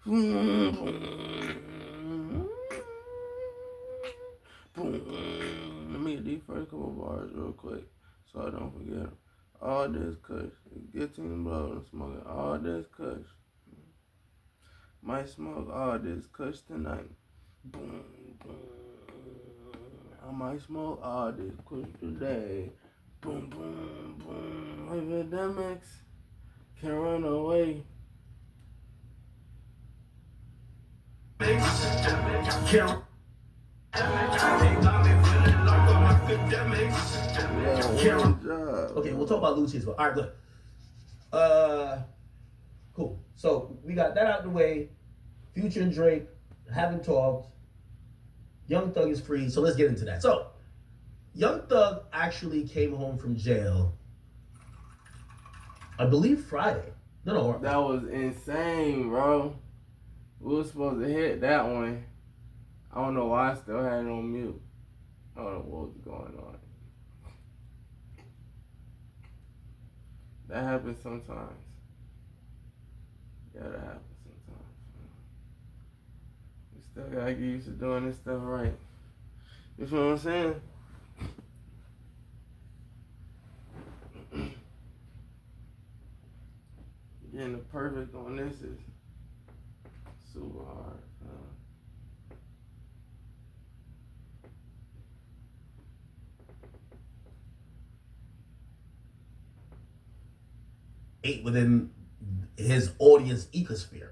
Boom, boom, boom. Let me get these first couple bars real quick so I don't forget them. All this kush, get to the blow and smoking all this kush. Might smoke all this kush tonight. Boom, boom. I might smoke all this kush today. Boom, boom, boom. Epidemics can run away. Okay, we'll talk about Lucci as well. All right, good. Cool. So we got that out the way. Future and Drake haven't talked. Young Thug is free, so let's get into that. So, Young Thug actually came home from jail, I believe Friday. No. That was insane, bro. We were supposed to hit that one. I don't know why I still had it on mute. I don't know what was going on. That happens sometimes. Yeah, that happens sometimes. We still gotta get used to doing this stuff right. You feel what I'm saying? Getting the perfect on this is super hard. 8 within his audience ecosphere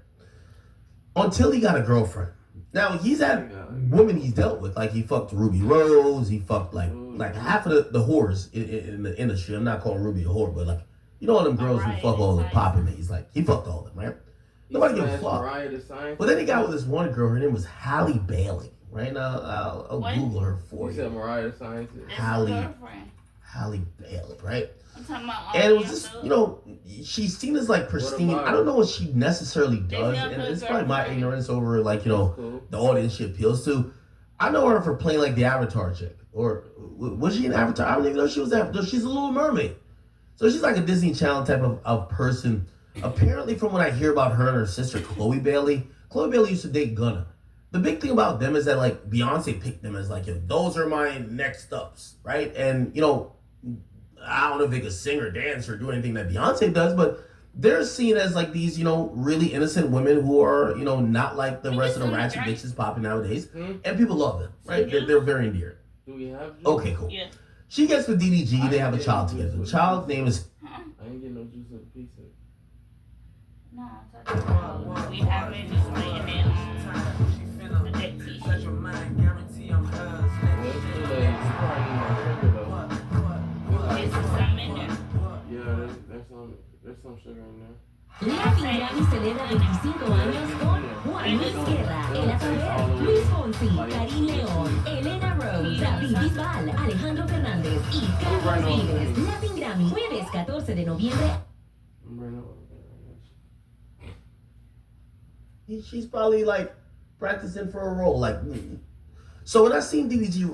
until he got a girlfriend. Now he's had women he's dealt with, like he fucked Ruby Rose, he fucked like half of the whores in the industry. I'm not calling Ruby a whore, but like, you know all them girls who fuck all the poppin' mates, like he fucked all of them, right? Nobody give a fuck. But then he got with this one girl, her name was Halle Bailey. Right now, I'll Google her for you. You said Mariah the Scientist. Halle Bailey, right? I'm talking about and it was just, you know, she's seen as like pristine. I don't know what she necessarily does, and it's probably my ignorance over like, you know, the audience she appeals to. I know her for playing like the Avatar chick, or was she an Avatar? I don't even know if she was Avatar. She's a Little Mermaid, so she's like a Disney Channel type of person. Apparently, from what I hear about her and her sister Chloe Bailey used to date Gunna. The big thing about them is that like Beyonce picked them as like, yo, those are my next ups, right? And you know, I don't know if they could sing or dance or do anything that Beyonce does, but they're seen as like these, you know, really innocent women who are, you know, not like the rest of the ratchet bitches popping nowadays, and people love them, right? They're very endearing. Do we have? Okay, cool. Yeah. She gets with DDG. They have a child together. The child's name is. I ain't getting no juice of the pizza. No, I'm talking about we have it just laying there on the dead piece. Well, it's too late. She probably need my sugar though. Is there some in there? Yeah, there's some sugar in there. Latin Grammy celebra 25 años con Juan Luis Guerra, El Azaver, Luis Fonsi, Karim León, Elena Rose, David Bisbal, Alejandro Fernández y Carlos Vives. Latin Grammy, jueves 14 de noviembre. She's probably like practicing for a role. Like, so when I seen DDG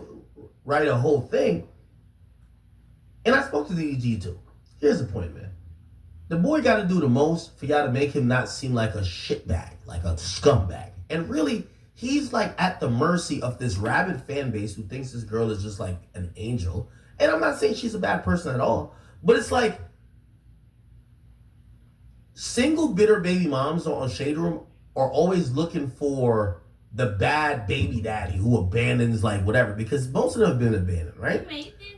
write a whole thing, and I spoke to DDG too. Here's the point, man. The boy got to do the most for y'all to make him not seem like a shitbag, like a scumbag. And really, he's like at the mercy of this rabid fan base who thinks this girl is just like an angel. And I'm not saying she's a bad person at all, but it's like single bitter baby moms on Shade Room are always looking for the bad baby daddy who abandons like whatever, because most of them have been abandoned, right?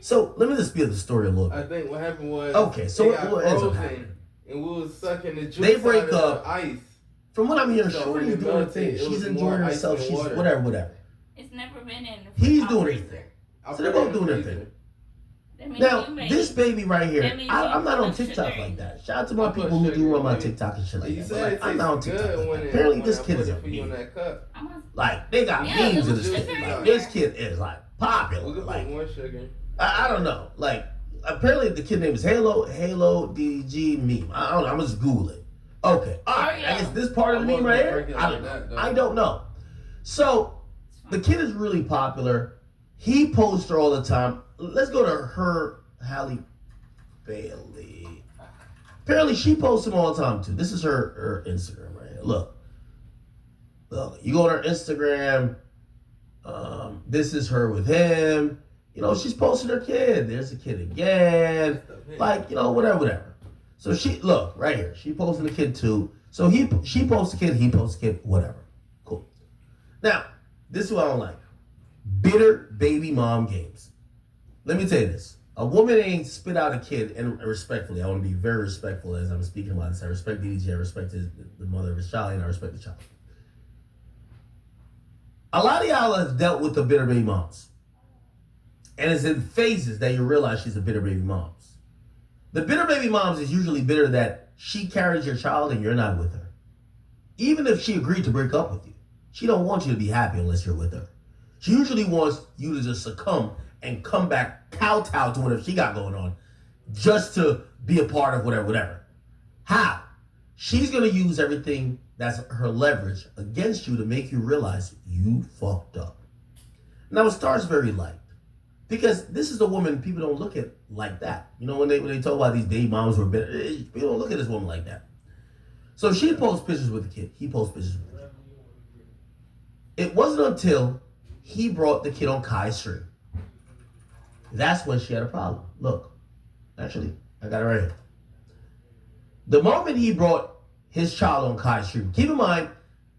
So let me just spill the story a little bit. I think what happened was so what ends up happening? And we was sucking the juice they break up. Ice. From what I'm hearing, Shorty's doing her thing. She's enjoying herself. She's whatever. It's never been in. He's doing his thing. So they're both doing their thing. Now, this baby right here, I'm not on TikTok like that. Shout out to my people who do run my TikTok and shit like that. But like, I'm not on TikTok like that. Apparently, this kid is a meme. Like, they got memes of this kid. Like, this kid is like popular. Like, I don't know. Like, apparently the kid name is Halo DG meme. I don't know. I'm gonna just Google it. Okay. All right. I guess this part of the meme right here. I don't know. So the kid is really popular. He posts her all the time. Let's go to her, Halle Bailey. Apparently she posts him all the time too. This is her Instagram right here. Look. Look, you go on her Instagram, this is her with him. You know, she's posting her kid. There's the kid again. Like, you know, whatever. So look, right here. She posting the kid too. So she posts the kid, he posts the kid, whatever. Cool. Now, this is what I don't like. Bitter baby mom games. Let me tell you this. A woman ain't spit out a kid, and respectfully, I want to be very respectful as I'm speaking about this. I respect DDG, I respect the mother of his child, and I respect the child. A lot of y'all have dealt with the bitter baby moms. And it's in phases that you realize she's a bitter baby mom. The bitter baby moms is usually bitter that she carries your child and you're not with her. Even if she agreed to break up with you, she don't want you to be happy unless you're with her. She usually wants you to just succumb and come back kowtow to whatever she got going on just to be a part of whatever. How? She's going to use everything that's her leverage against you to make you realize you fucked up. Now, it starts very light. Because this is the woman people don't look at like that. You know, when they talk about these baby moms who are bitter, people don't look at this woman like that. So she posts pictures with the kid. He posts pictures with the kid. It wasn't until he brought the kid on Kai's stream. That's when she had a problem. Look, actually, I got it right here. The moment he brought his child on Kai's stream, keep in mind,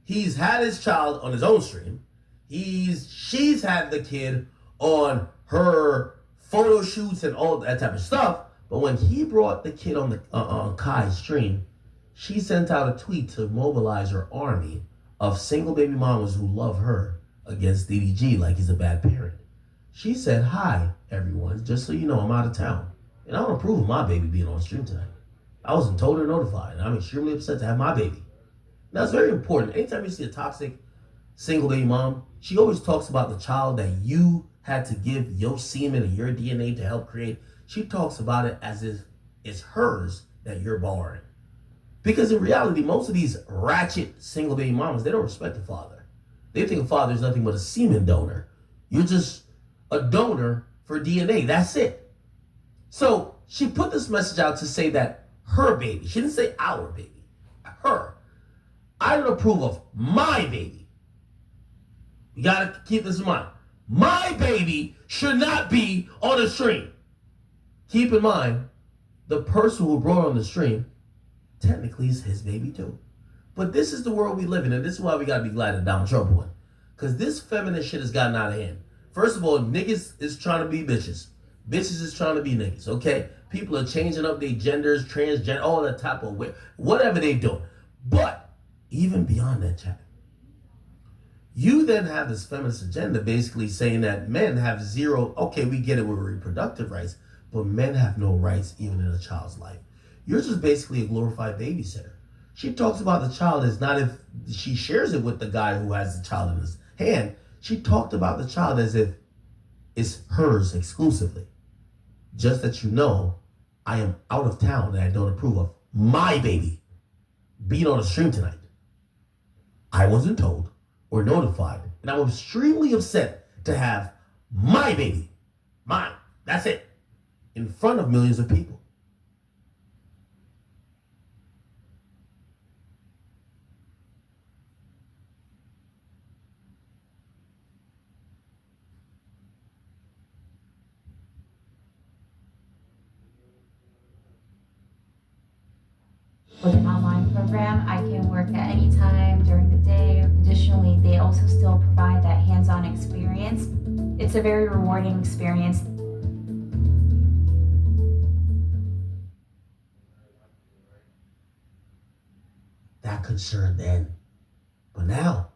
he's had his child on his own stream. She's had the kid on her photo shoots and all that type of stuff. But when he brought the kid on Kai's stream, she sent out a tweet to mobilize her army of single baby mamas who love her against DDG like he's a bad parent. She said, "Hi, everyone. Just so you know, I'm out of town. And I don't approve of my baby being on stream tonight. I wasn't told or notified, and I'm extremely upset to have my baby." Now, it's very important. Anytime you see a toxic single baby mom, she always talks about the child that you had to give your semen and your DNA to help create. She talks about it as if it's hers that you're borrowing. Because in reality, most of these ratchet single baby mamas, they don't respect the father. They think a father is nothing but a semen donor. You're just a donor for DNA. That's it. So she put this message out to say that her baby, she didn't say our baby, her. I don't approve of my baby. You gotta keep this in mind. My baby should not be on the stream. Keep in mind, the person who brought on the stream technically is his baby too. But this is the world we live in, and this is why we gotta be glad that Donald Trump won. Because this feminist shit has gotten out of hand. First of all, niggas is trying to be bitches. Bitches is trying to be niggas, okay? People are changing up their genders, transgender, all that type of way, whatever they do. But even beyond that, chat, you then have this feminist agenda basically saying that men have zero, okay, we get it with reproductive rights, but men have no rights even in a child's life. You're just basically a glorified babysitter. She talks about the child as not if she shares it with the guy who has the child in his hand. She talked about the child as if it's hers exclusively. Just that you know, I am out of town and I don't approve of my baby being on the stream tonight. I wasn't told or notified, and I'm extremely upset to have my baby, mine, that's it, in front of millions of people. With an online program, I can work at any time during the day. Additionally, they also still provide that hands-on experience. It's a very rewarding experience. That concerned then. But now,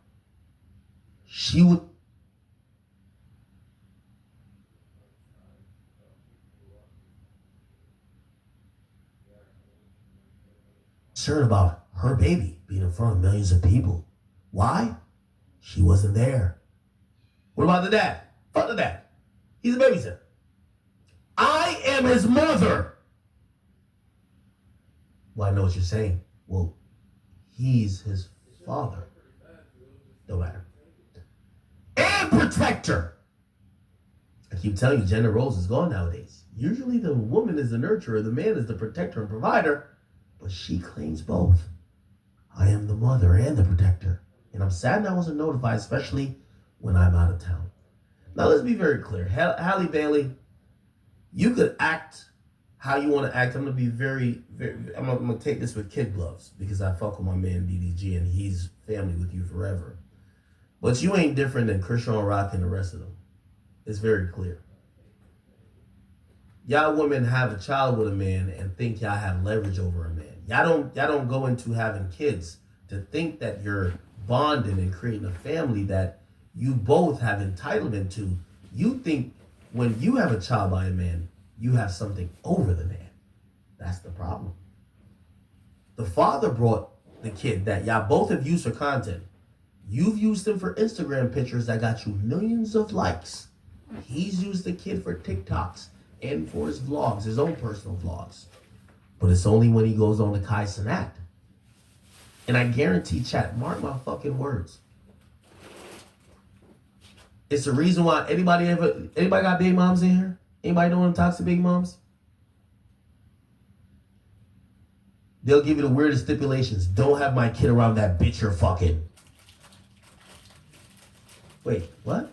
she would concerned about her baby being in front of millions of people. Why? She wasn't there. What about the dad? Fuck the dad. He's a babysitter. I am his mother. Well, I know what you're saying. Well, he's his father. No matter. And protector. I keep telling you, gender roles is gone nowadays. Usually the woman is the nurturer, the man is the protector and provider, but she claims both. I am the mother and the protector. And I'm sad I wasn't notified, especially when I'm out of town. Now, let's be very clear. Halle Bailey, you could act how you want to act. I'm going to be I'm going to take this with kid gloves because I fuck with my man DDG and he's family with you forever. But you ain't different than Christian Rock and the rest of them. It's very clear. Y'all women have a child with a man and think y'all have leverage over a man. Y'all don't go into having kids to think that you're bonding and creating a family that you both have entitlement to. You think when you have a child by a man, you have something over the man. That's the problem. The father brought the kid that y'all both have used for content. You've used him for Instagram pictures that got you millions of likes. He's used the kid for TikToks and for his vlogs, his own personal vlogs. But it's only when he goes on the Kai Cenat. And I guarantee, chat, mark my fucking words. It's the reason why anybody got big moms in here? Anybody know them toxic big moms? They'll give you the weirdest stipulations. Don't have my kid around that bitch you're fucking. Wait, what?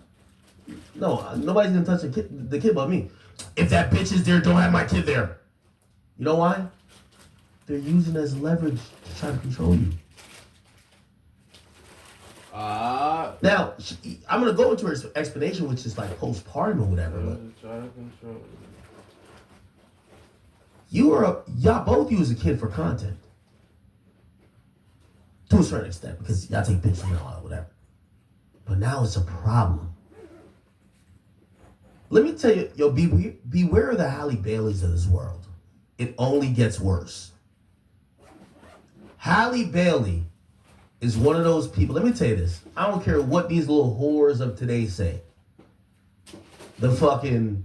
No, nobody's gonna touch the kid but me. If that bitch is there, don't have my kid there. You know why? They're using it as leverage to try to control you. Now, I'm going to go into her explanation, which is like postpartum or whatever. Y'all both use a kid for content. To a certain extent, because y'all take pictures and all that, whatever. But now it's a problem. Let me tell you, beware of the Halle Baileys of this world. It only gets worse. Halle Bailey is one of those people. Let me tell you this. I don't care what these little whores of today say. The fucking,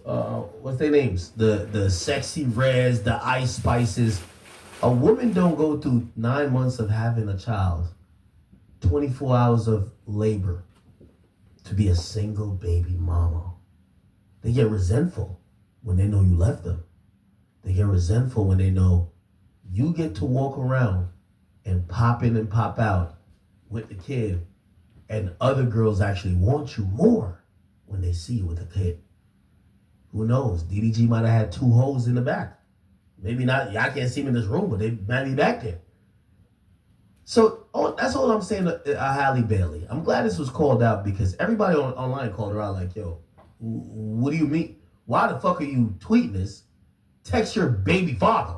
what's their names? The Sexy Reds, the Ice Spices. A woman don't go through 9 months of having a child, 24 hours of labor to be a single baby mama. They get resentful when they know you left them. They get resentful when they know you get to walk around and pop in and pop out with the kid, and other girls actually want you more when they see you with a kid. Who knows? DDG might have had 2 hoes in the back. Maybe not. Y'all can't see them in this room, but they might be back there. So that's all I'm saying to Halle Bailey. I'm glad this was called out because everybody online called her out like, yo, what do you mean? Why the fuck are you tweeting this? Text your baby father.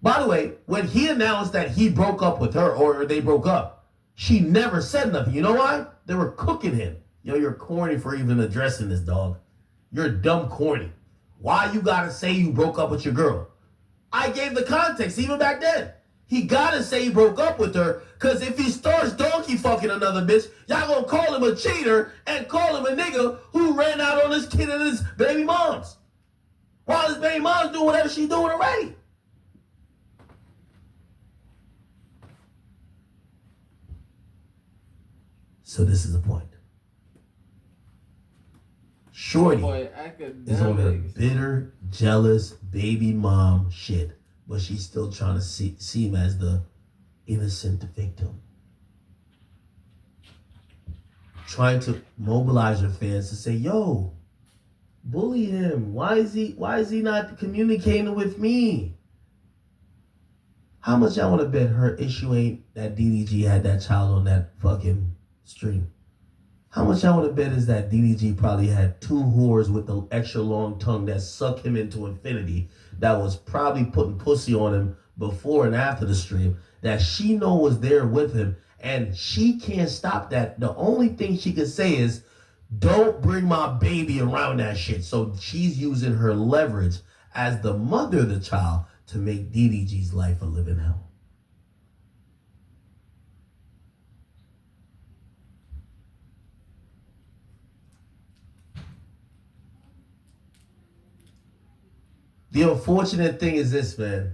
By the way, when he announced that he broke up with her or they broke up, she never said nothing. You know why? They were cooking him. Yo, you're corny for even addressing this, dog. You're dumb corny. Why you gotta say you broke up with your girl? I gave the context even back then. He gotta say he broke up with her, because if he starts donkey fucking another bitch, y'all gonna call him a cheater and call him a nigga who ran out on his kid and his baby moms. While his baby mom's doing whatever she's doing already. So this is the point. Shorty is on her bitter, jealous baby mom shit, but she's still trying to seem as the innocent victim. Trying to mobilize her fans to say, yo, bully him. Why is he not communicating with me? How much y'all want to bet her issue ain't that DDG had that child on that fucking stream? How much I want to bet is that DDG probably had 2 whores with the extra long tongue that suck him into infinity, that was probably putting pussy on him before and after the stream, that she know was there with him, and she can't stop that. The only thing she can say is, don't bring my baby around that shit. So she's using her leverage as the mother of the child to make DDG's life a living hell. The unfortunate thing is this, man.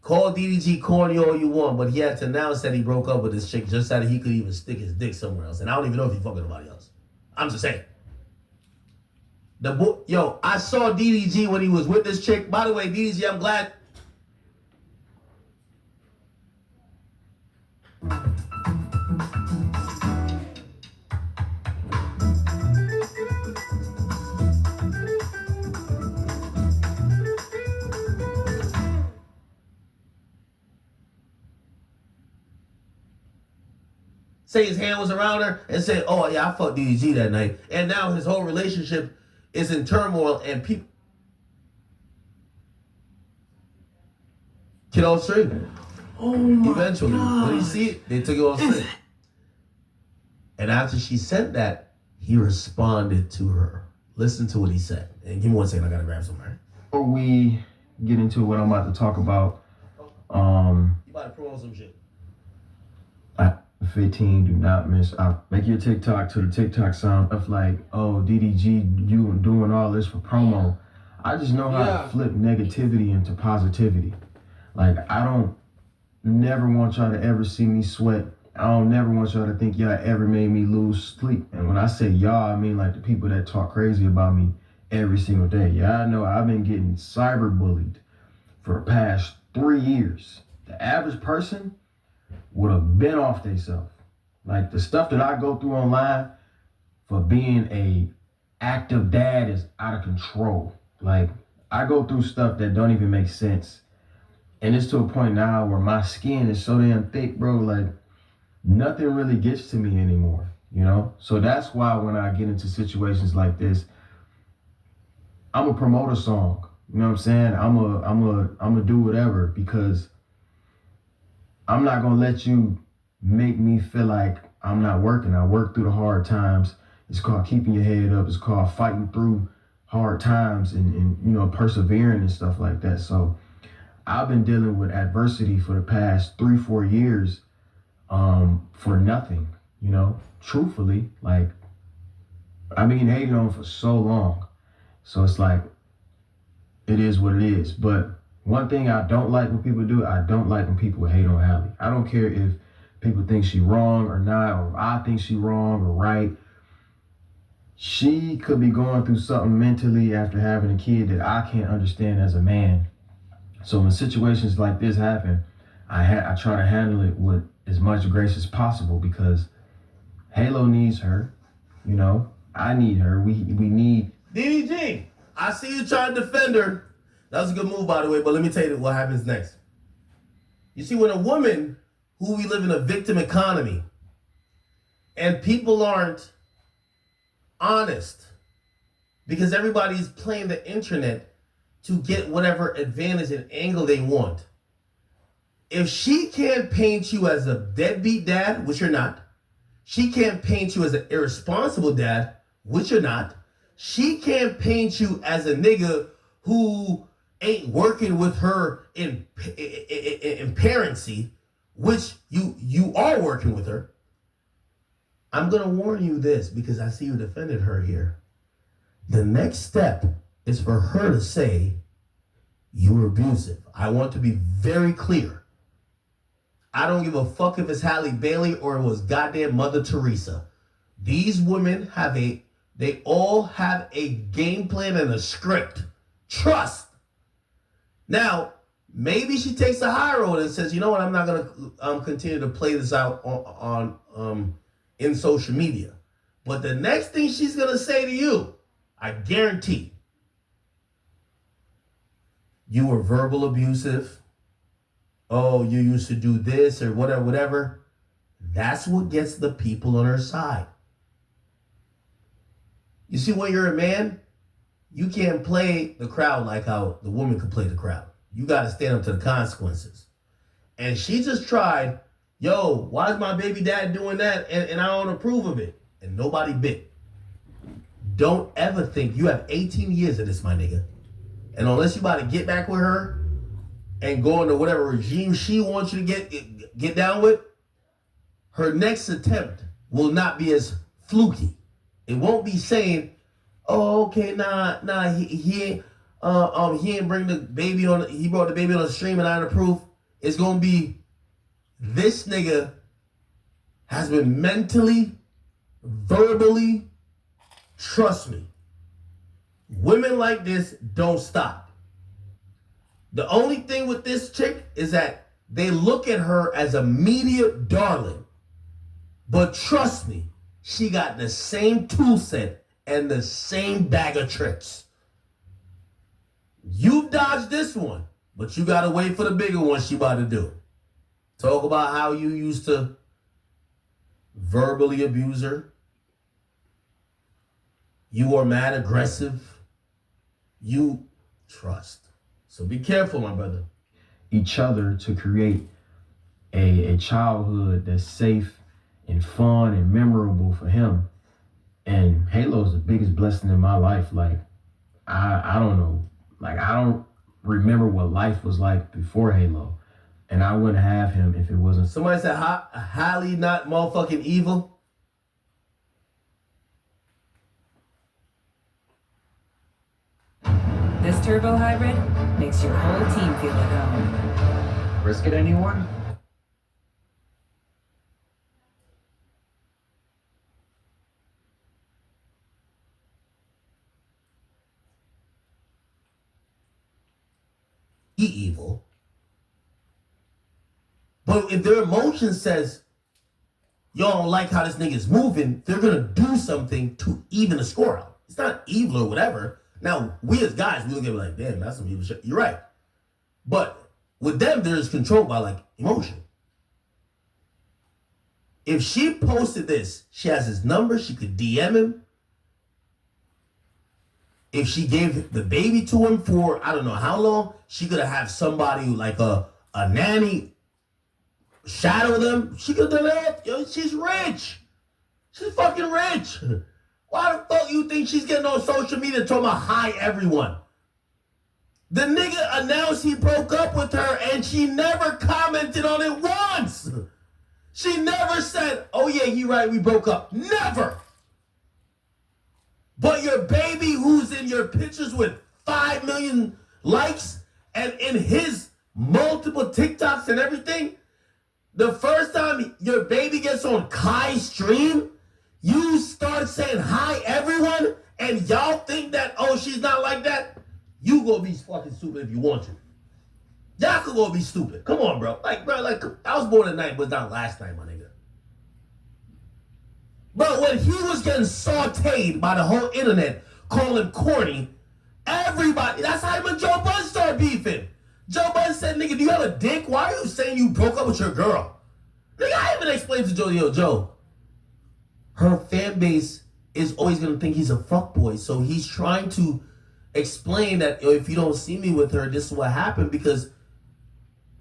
Call DDG corny all you want, but he had to announce that he broke up with this chick just so that he could even stick his dick somewhere else. And I don't even know if he fucking nobody else. I'm just saying. Yo, I saw DDG when he was with this chick. By the way, DDG, I'm glad. say his hand was around her and say, oh yeah, I fucked DDG that night. And now his whole relationship is in turmoil and people get off straight. Oh my Eventually, God. when he see it, they took it off straight. And after she said that, he responded to her. Listen to what he said. And give me 1 second, I gotta grab somewhere. Before we get into what I'm about to talk about, You about to promote some shit. 15, do not miss out. Make your TikTok to the TikTok sound of like, oh, DDG, you doing all this for promo. I just know how to flip negativity into positivity. Like, I don't never want y'all to ever see me sweat. I don't never want y'all to think y'all ever made me lose sleep. And when I say y'all, I mean like the people that talk crazy about me every single day. Y'all know I've been getting cyberbullied for the past 3 years. The average person would have been off themselves. Like the stuff that I go through online for being a active dad is out of control. Like I go through stuff that don't even make sense. And it's to a point now where my skin is so damn thick, bro, like nothing really gets to me anymore, you know? So that's why when I get into situations like this, I'm gonna promote a song. You know what I'm saying? I'm a do whatever because I'm not gonna let you make me feel like I'm not working. I work through the hard times. It's called keeping your head up. It's called fighting through hard times and you know, persevering and stuff like that. So I've been dealing with adversity for the past 3-4 years for nothing, you know, truthfully. Like I've been hated on for so long. So it's like, it is what it is. But one thing I don't like when people do, I don't like when people hate on Hallie. I don't care if people think she wrong or not, or I think she wrong or right. She could be going through something mentally after having a kid that I can't understand as a man. So when situations like this happen, I try to handle it with as much grace as possible because Halo needs her, you know, I need her. We need DDG, I see you trying to defend her. That was a good move, by the way, but let me tell you what happens next. You see, when a woman who we live in a victim economy and people aren't honest because everybody's playing the internet to get whatever advantage and angle they want. If she can't paint you as a deadbeat dad, which you're not, she can't paint you as an irresponsible dad, which you're not, she can't paint you as a nigga who ain't working with her in parency, which you are working with her. I'm gonna warn you this because I see you defended her here. The next step is for her to say you were abusive. I want to be very clear. I don't give a fuck if it's Halle Bailey or it was goddamn Mother Teresa. These women they all have a game plan and a script. Trust. Now, maybe she takes the high road and says, you know what, I'm not gonna continue to play this out on in social media. But the next thing she's gonna say to you, I guarantee, you were verbal abusive. Oh, you used to do this or whatever. That's what gets the people on her side. You see, when you're a man, you can't play the crowd like how the woman could play the crowd. You got to stand up to the consequences. And she just tried, yo, why is my baby dad doing that? And I don't approve of it. And nobody bit. Don't ever think you have 18 years of this, my nigga. And unless you about to get back with her and go into whatever regime she wants you to get down with, her next attempt will not be as fluky. It won't be saying, oh, okay, he didn't bring the baby on, he brought the baby on the stream and I didn't approve. It's gonna be, this nigga has been mentally, verbally, trust me. Women like this don't stop. The only thing with this chick is that they look at her as a media darling. But trust me, she got the same tool set and the same bag of tricks. You've dodged this one, but you gotta wait for the bigger one she about to do. Talk about how you used to verbally abuse her. You are mad aggressive. You trust. So be careful, my brother. Each other to create a childhood that's safe and fun and memorable for him. And Halo is the biggest blessing in my life. Like, I don't know. Like, I don't remember what life was like before Halo. And I wouldn't have him if it wasn't. Somebody said, highly not motherfucking evil. This turbo hybrid makes your whole team feel at home. Risk it, anyone? Evil. But if their emotion says, y'all don't like how this nigga's moving, they're gonna do something to even the score out. It's not evil or whatever. Now, we as guys, we look at it like, damn, that's some evil shit. You're right. But with them, there's control by like emotion. If she posted this, she has his number, she could DM him. If she gave the baby to him for I don't know how long, she could have somebody like a nanny shadow them. She could have done that. Yo, she's rich. She's fucking rich. Why the fuck you think she's getting on social media talking about hi everyone? The nigga announced he broke up with her and she never commented on it once. She never said, oh yeah, you right, we broke up. Never. But your baby who's in your pictures with 5 million likes and in his multiple TikToks and everything, the first time your baby gets on Kai's stream, you start saying hi everyone and y'all think that, oh, she's not like that? You gonna be fucking stupid if you want to. Y'all could go be stupid. Come on, bro. Like, I was born tonight, but not last night, my nigga. But when he was getting sauteed by the whole internet, calling him corny, everybody, that's how him and Joe Budden started beefing. Joe Budden said, nigga, do you have a dick? Why are you saying you broke up with your girl? Nigga, I even explained to Joe, yo, Joe, her fan base is always going to think he's a fuckboy. So he's trying to explain that, yo, if you don't see me with her, this is what happened. Because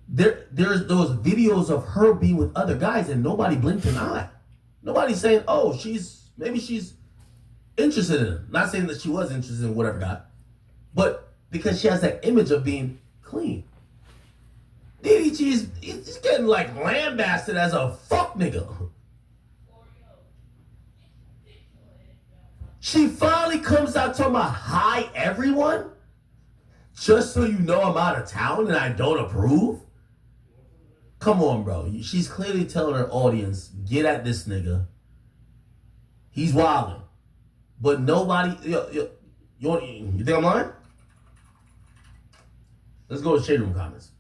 there's those videos of her being with other guys and nobody blinked an eye. Nobody's saying, oh, maybe she's interested in him. Not saying that she was interested in whatever guy, but because she has that image of being clean. DDG's he's getting like lambasted as a fuck nigga. She finally comes out talking about hi everyone, just so you know I'm out of town and I don't approve. Come on, bro. She's clearly telling her audience, get at this nigga. He's wilding. But nobody... You think I'm lying? Let's go to Shade Room comments.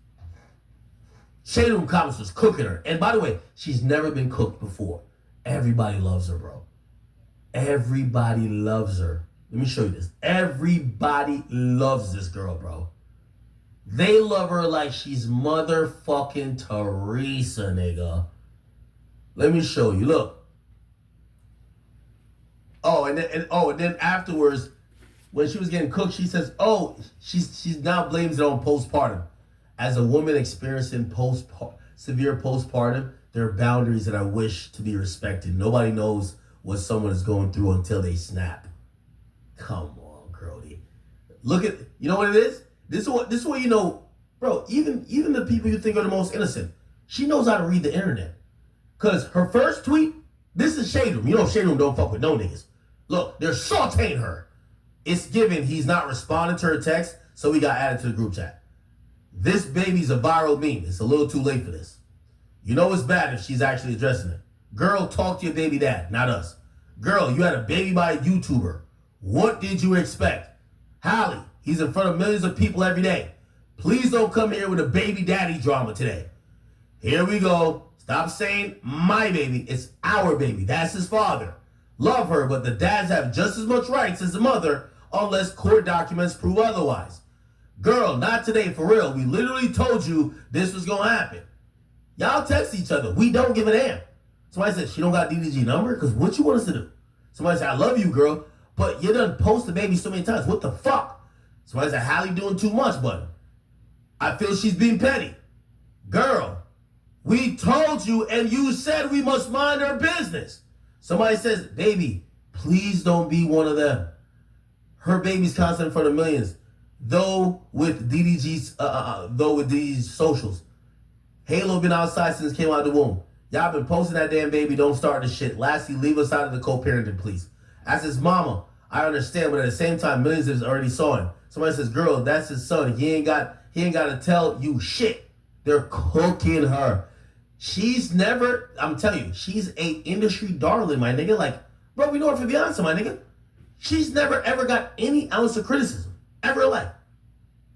Shade Room comments was cooking her. And by the way, she's never been cooked before. Everybody loves her, bro. Everybody loves her. Let me show you this. Everybody loves this girl, bro. They love her like she's motherfucking Teresa, nigga. Let me show you. Look. And then afterwards, when she was getting cooked, she says, "Oh, she's now blames it on postpartum. As a woman experiencing severe postpartum, there are boundaries that I wish to be respected. Nobody knows what someone is going through until they snap." Come on, girlie. Look at, you know what it is? This is what you know, bro, even the people you think are the most innocent, she knows how to read the internet. Because her first tweet, this is Shade Room. You know Shade Room don't fuck with no niggas. Look, they're sauteing her. It's given he's not responding to her text, so we got added to the group chat. This baby's a viral meme. It's a little too late for this. You know it's bad if she's actually addressing it. Girl, talk to your baby dad, not us. Girl, you had a baby by a YouTuber. What did you expect? Hallie, he's in front of millions of people every day. Please don't come here with a baby daddy drama today. Here we go. Stop saying my baby. It's our baby. That's his father. Love her, but the dads have just as much rights as the mother unless court documents prove otherwise. Girl, not today, for real. We literally told you this was going to happen. Y'all text each other. We don't give a damn. Somebody said she don't got DDG number? Because what you want us to do? Somebody said, I love you, girl, but you done post the baby so many times. What the fuck? Somebody said, Hallie doing too much, but I feel she's being petty. Girl, we told you and you said we must mind our business. Somebody says, baby, please don't be one of them. Her baby's constant in front of millions. Though with DDG's socials. Halo been outside since came out of the womb. Y'all been posting that damn baby, don't start the shit. Lastly, leave us out of the co-parenting, please. As his mama, I understand, but at the same time, millions is already saw him. Somebody says, girl, that's his son. He ain't got to tell you shit. They're cooking her. She's never, I'm telling you, she's a industry darling, my nigga. Like, bro, we know her for Beyonce, my nigga. She's never ever got any ounce of criticism, ever in life.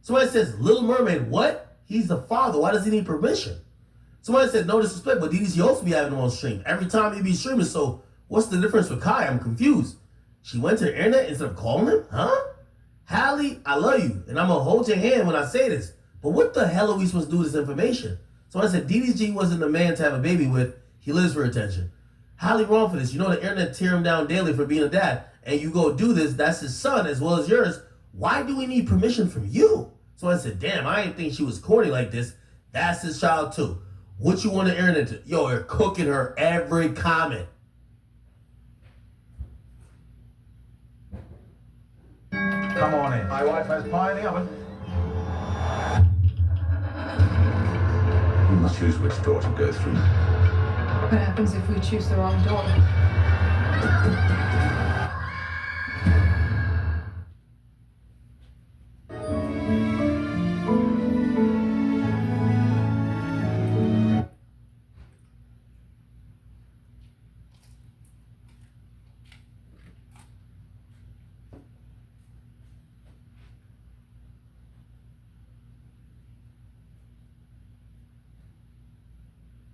Somebody says, Little Mermaid, what? He's the father. Why does he need permission? Somebody said, no disrespect, but DDG also be having him on stream. Every time he be streaming, so what's the difference with Kai? I'm confused. She went to the internet instead of calling him? Huh? Hallie, I love you, and I'm going to hold your hand when I say this, but what the hell are we supposed to do with this information? Somebody said, DDG wasn't the man to have a baby with. He lives for attention. Hallie wrong for this. You know the internet tear him down daily for being a dad, and you go do this, that's his son as well as yours. Why do we need permission from you? Somebody said, damn, I didn't think she was corny like this. That's his child too. What you want the internet to? Yo, they're cooking her every comment. Come on in. My wife has pie in the oven. We must choose which door to go through. What happens if we choose the wrong door?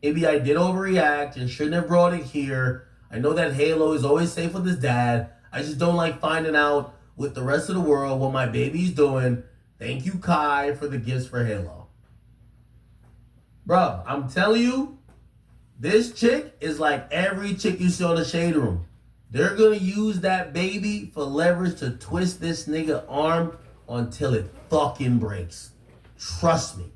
Maybe I did overreact and shouldn't have brought it here. I know that Halo is always safe with his dad. I just don't like finding out with the rest of the world what my baby's doing. Thank you, Kai, for the gifts for Halo. Bro, I'm telling you, this chick is like every chick you see on the Shade Room. They're going to use that baby for leverage to twist this nigga arm until it fucking breaks. Trust me.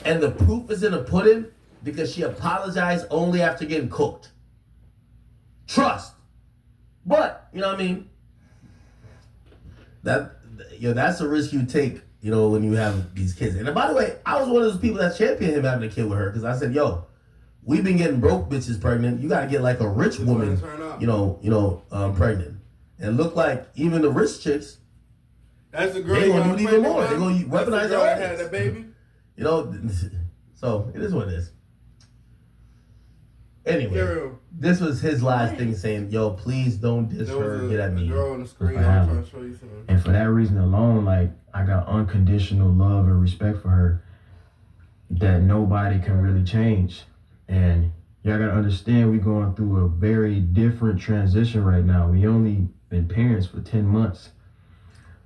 And the proof is in the pudding because she apologized only after getting cooked. Trust. But, you know what I mean? That's a risk you take, when you have these kids. And by the way, I was one of those people that championed him having a kid with her because I said, yo, we've been getting broke bitches pregnant. You got to get like a rich woman, pregnant. And look like even the rich chicks, that's the girl they're going to do it even more. They're going to weaponize their had that baby. So it is what it is. Anyway, this was his last thing saying, yo, please don't diss her, get at me. Girl on the screen, I'm trying to show you something. And for that reason alone, like, I got unconditional love and respect for her that nobody can really change. And y'all gotta understand, we're going through a very different transition right now. We only been parents for 10 months.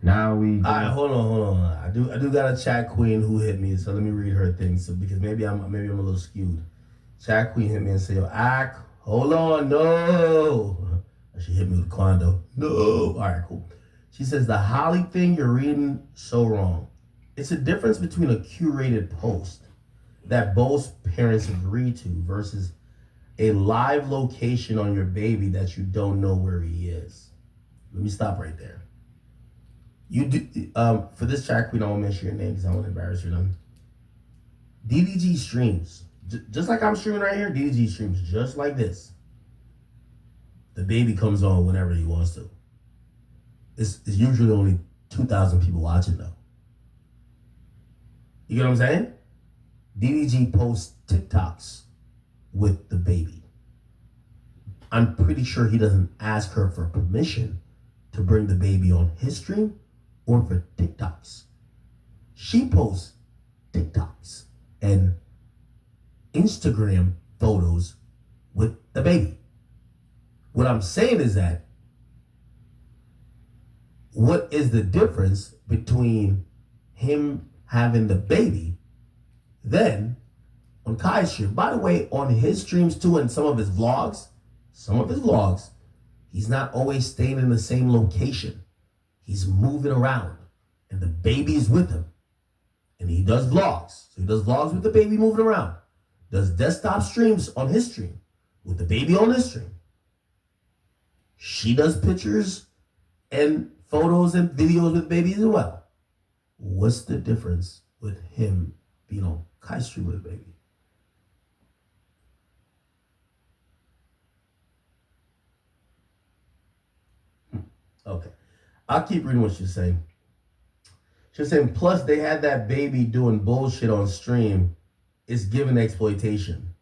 Now we. All right, hold on. I do got a chat queen who hit me, so let me read her thing. So because maybe I'm a little skewed. Chat queen hit me and said, "Yo, hold on, no." She hit me with Quando. No. All right, cool. She says the Holly thing you're reading so wrong. It's a difference between a curated post that both parents agree to versus a live location on your baby that you don't know where he is. Let me stop right there. You do for this track, we don't mention your name because I don't want to embarrass you. DDG streams just like I'm streaming right here. DDG streams just like this. The baby comes on whenever he wants to. It's usually only 2,000 people watching though. You get what I'm saying? DDG posts TikToks with the baby. I'm pretty sure he doesn't ask her for permission to bring the baby on his stream or for TikToks. She posts TikToks and Instagram photos with the baby. What I'm saying is that what is the difference between him having the baby then on Kai's stream. By the way, on his streams too, and some of his vlogs, he's not always staying in the same location. He's moving around, and the baby's with him. And he does vlogs. So he does vlogs with the baby moving around. Does desktop streams on his stream with the baby on his stream. She does pictures and photos and videos with babies as well. What's the difference with him being on Kai's stream with a baby? Okay. I'll keep reading what she's saying. She's saying, plus they had that baby doing bullshit on stream. It's given exploitation.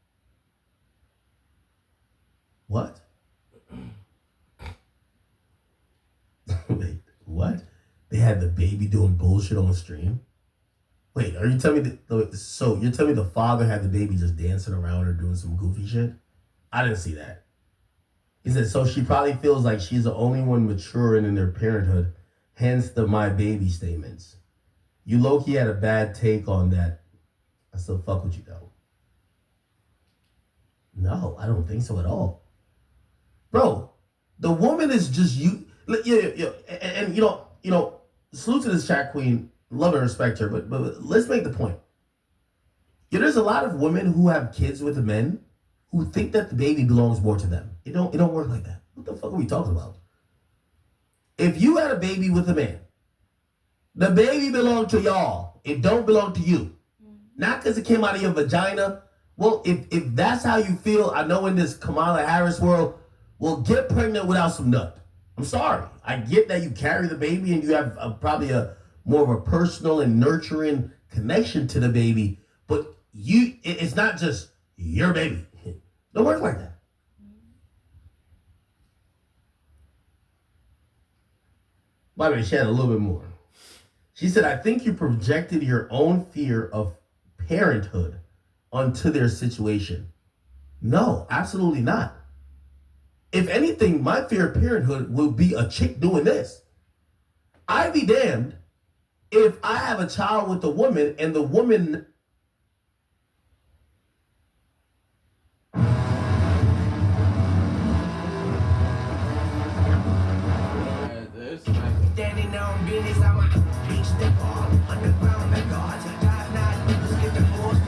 What? Wait, what? They had the baby doing bullshit on stream? Wait, are you telling me that? So you're telling me the father had the baby just dancing around or doing some goofy shit? I didn't see that. He said, so she probably feels like she's the only one maturing in their parenthood, hence the my baby statements. You low-key had a bad take on that. I still fuck with you though. No, I don't think so at all. Bro, the woman is just you. Yeah. And you know, salute to this chat queen. Love and respect her, but let's make the point. Yeah, there's a lot of women who have kids with men who think that the baby belongs more to them. It don't work like that. What the fuck are we talking about? If you had a baby with a man, the baby belonged to y'all. It don't belong to you. Not because it came out of your vagina. Well, if that's how you feel, I know in this Kamala Harris world, well, get pregnant without some nut. I'm sorry. I get that you carry the baby and you have probably a more of a personal and nurturing connection to the baby, but it's not just your baby. Don't work like that. By the way, she had a little bit more. She said, I think you projected your own fear of parenthood onto their situation. No, absolutely not. If anything, my fear of parenthood will be a chick doing this. I'd be damned if I have a child with a woman and the woman... Standing on business, I'm a beach step on underground the gods. God, not niggas get the force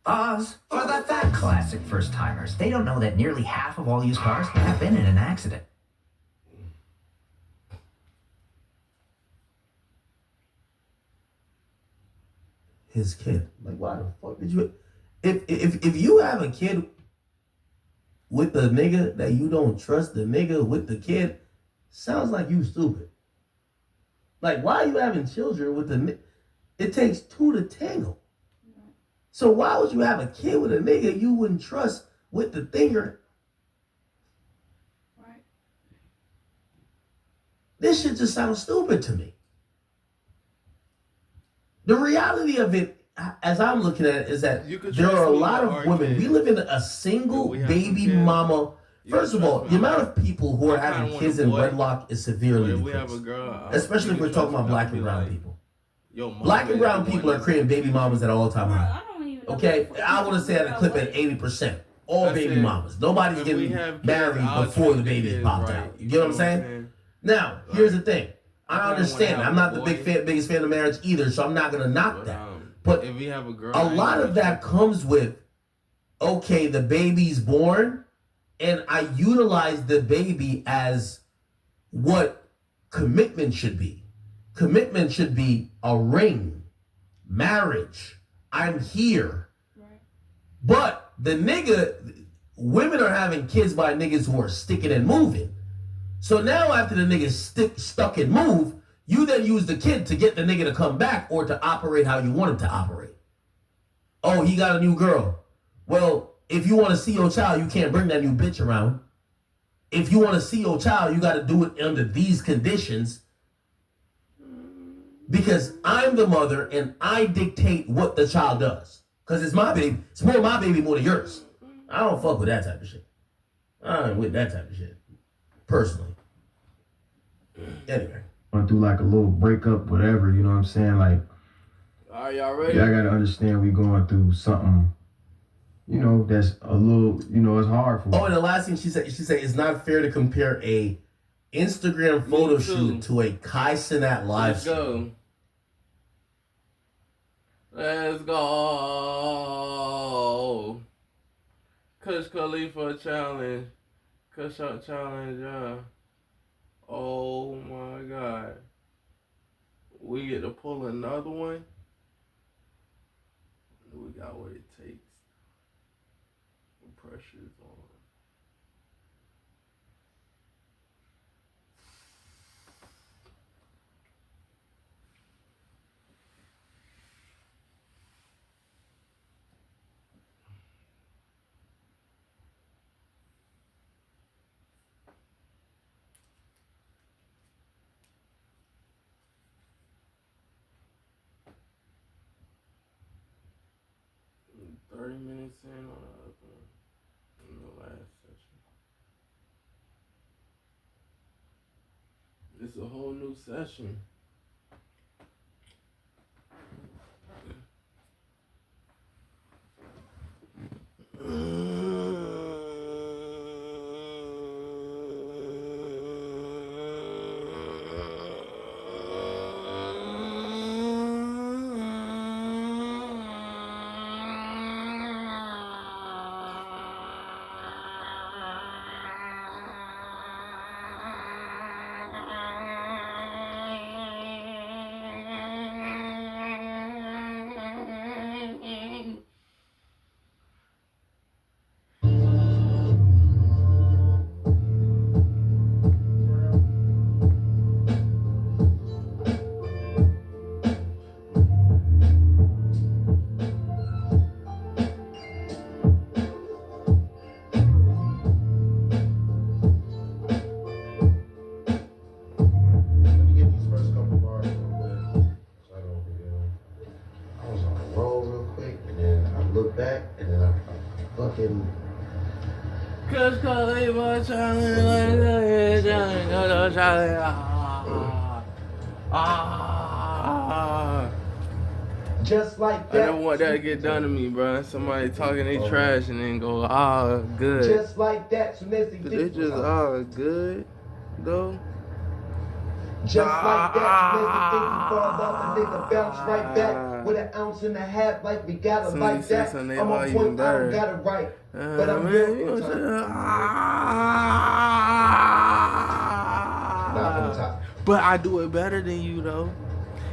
Pause for the fat classic first timers. They don't know that nearly half of all used cars have been in an accident. His kid. Like, why the fuck did you... If you have a kid with the nigga that you don't trust, the nigga with the kid, sounds like you stupid. Like, why are you having children with the... It takes two to tangle. So why would you have a kid with a nigga you wouldn't trust with the thinger? Right. This shit just sounds stupid to me. The reality of it, as I'm looking at it, is that there are a lot of women. We live in a single baby mama. First of all, the amount of people who are having kids in wedlock is severely decreased. Especially if we're talking about black and brown people. Black and brown people are creating baby mamas at all time high. Okay, I want to say at a clip at 80%. All baby mamas. Nobody's getting married before the baby popped out. You get what I'm saying? Now, here's the thing. I understand. I'm not the biggest fan of marriage either, so I'm not gonna knock that. But if we have a lot of that comes with, okay, the baby's born, and I utilize the baby as what commitment should be. Commitment should be a ring, marriage. I'm here. Right. But the nigga, women are having kids by niggas who are sticking and moving. So now after the nigga stuck and move, you then use the kid to get the nigga to come back or to operate how you want him to operate. Oh, he got a new girl. Well, if you want to see your child, you can't bring that new bitch around. If you want to see your child, you got to do it under these conditions. Because I'm the mother and I dictate what the child does. Because it's my baby. It's more my baby more than yours. I don't fuck with that type of shit. I ain't with that type of shit. Personally. Anyway. Went through like a little breakup, whatever, you know what I'm saying? Like, Are y'all ready? Y'all gotta understand we going through something, you know, that's a little, you know, it's hard for me. Oh, and the last thing she said it's not fair to compare a Instagram photo shoot to a Kai Cenat live stream. Let's go. Kush Khalifa challenge. Kush Up challenge, yeah. Oh my God. We get to pull another one. We got what it takes. The pressure's on. And 30 minutes in on the other one. In the last session. It's a whole new session. Kush Khalifa challenge. Just like that. I never want that to get done to me, bro. Somebody talking they trash and then go, good. Just like that. So they just, good, though. Just like that, makes me think you fall off, a nigga bounce right back with an ounce and a half, like we got it like that. I'm on point, I don't got it right, but I'm real. But I do it better than you, though.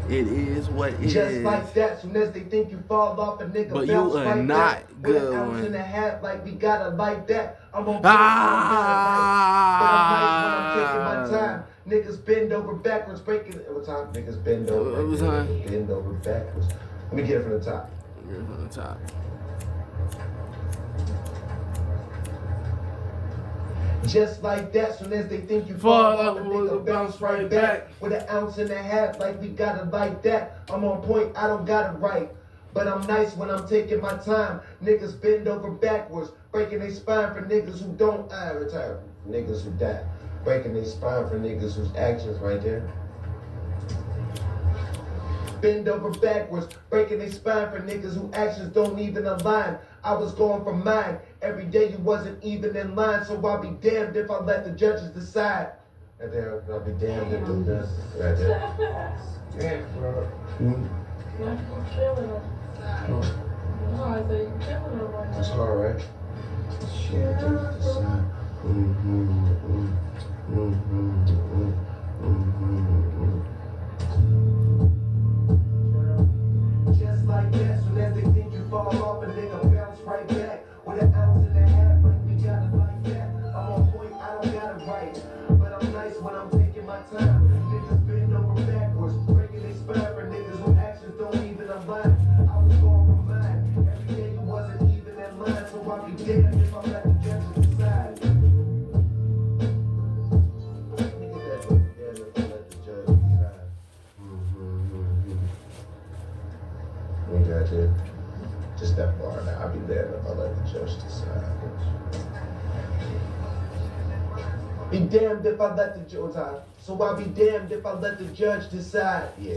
It is what it just is. Like that, soon as they think you fall off, a nigga but bounce you are right not back good with an ounce one. and a half, like we got it like that. I'm on point, I don't got it right, but I'm nice when I'm taking my time. Niggas bend over backwards, breaking it every time. Niggas bend over, bend over backwards. Let me get it from the top. Get it from the top. Just like that, soon as they think you fall off, a nigga bounce right back with an ounce and a half, like we got it like that. I'm on point, I don't got it right, but I'm nice when I'm taking my time. Niggas bend over backwards, breaking their spine for niggas who don't retire. Niggas who die, breaking their spine for niggas whose actions right there. Bend over backwards, breaking their spine for niggas whose actions don't even align. I was going for mine. Every day you wasn't even in line, so I'll be damned if I let the judges decide. Right there, I'll be damned if do this. Right there. Yeah, bro. It's hard, right? Just like that, so that they think you fall off, a nigga bounce right back with an ounce and a half, like we got it like that. I'm on point, I don't got it right, but I'm nice when I'm taking my time. Niggas bend over backwards, breaking their spine for niggas whose actions don't even align. I was going for mine, every day you wasn't even in line, so I'll be damned if I let the judges decide. Just that far now. I'll be there if I let the judge decide. Be damned if I let the judge decide. So I'll be damned if I let the judge decide. Yeah.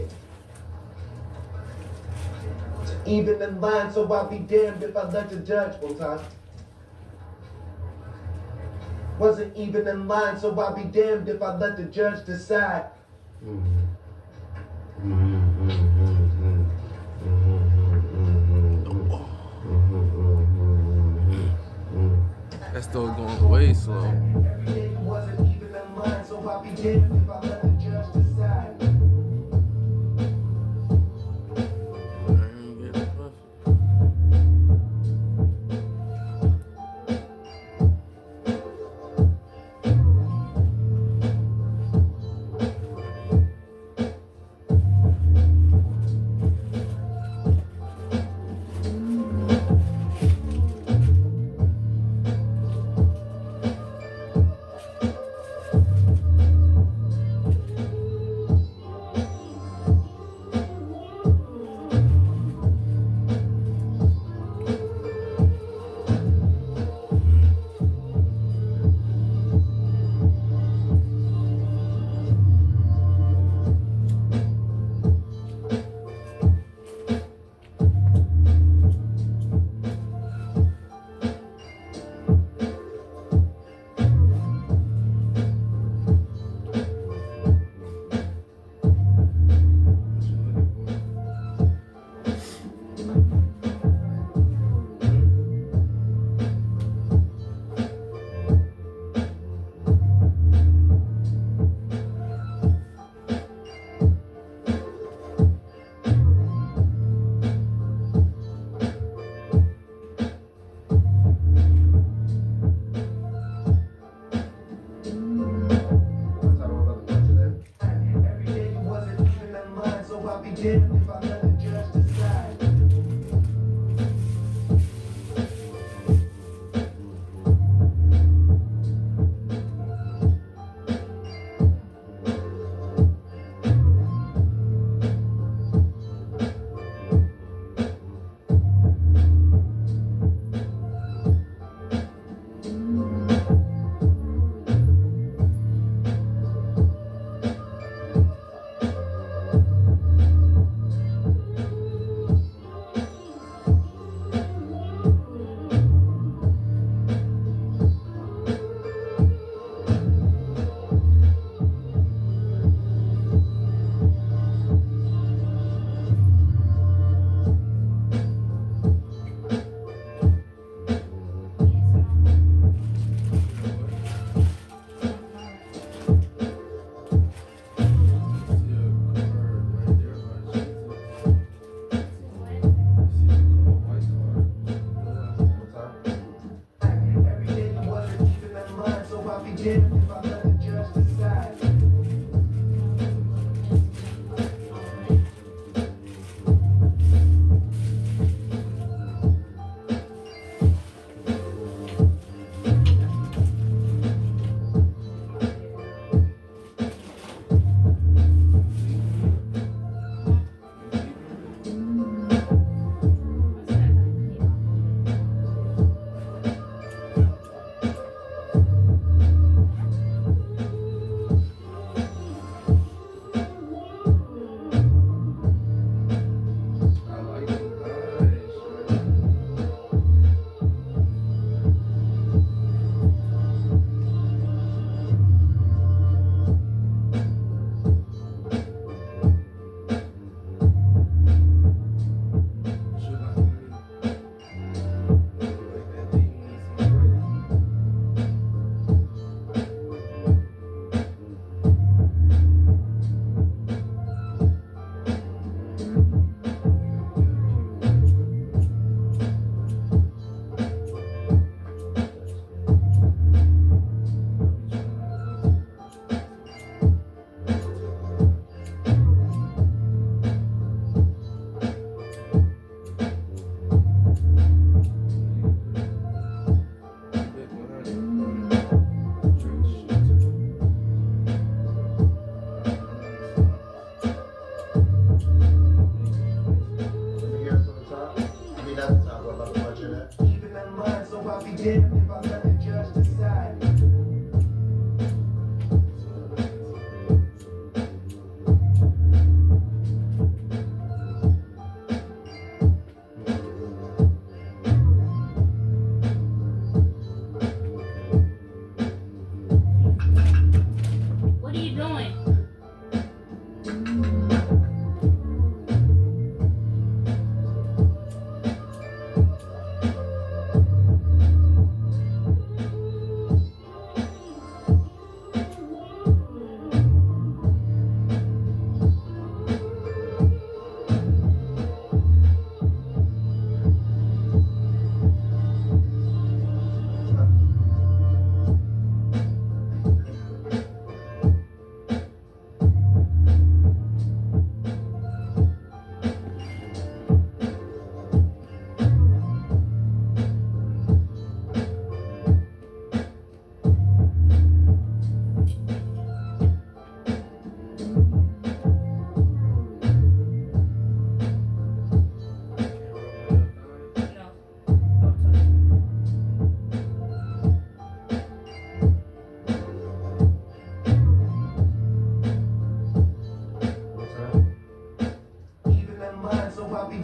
Even in line, so I'll be damned if I let the judge. One time. Wasn't even in line, so I'll be damned if I let the judge decide. That's still going way slow. Every day wasn't even in line, so I'll be damned if I let the judge decide.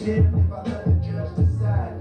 damned if I let the judge decide.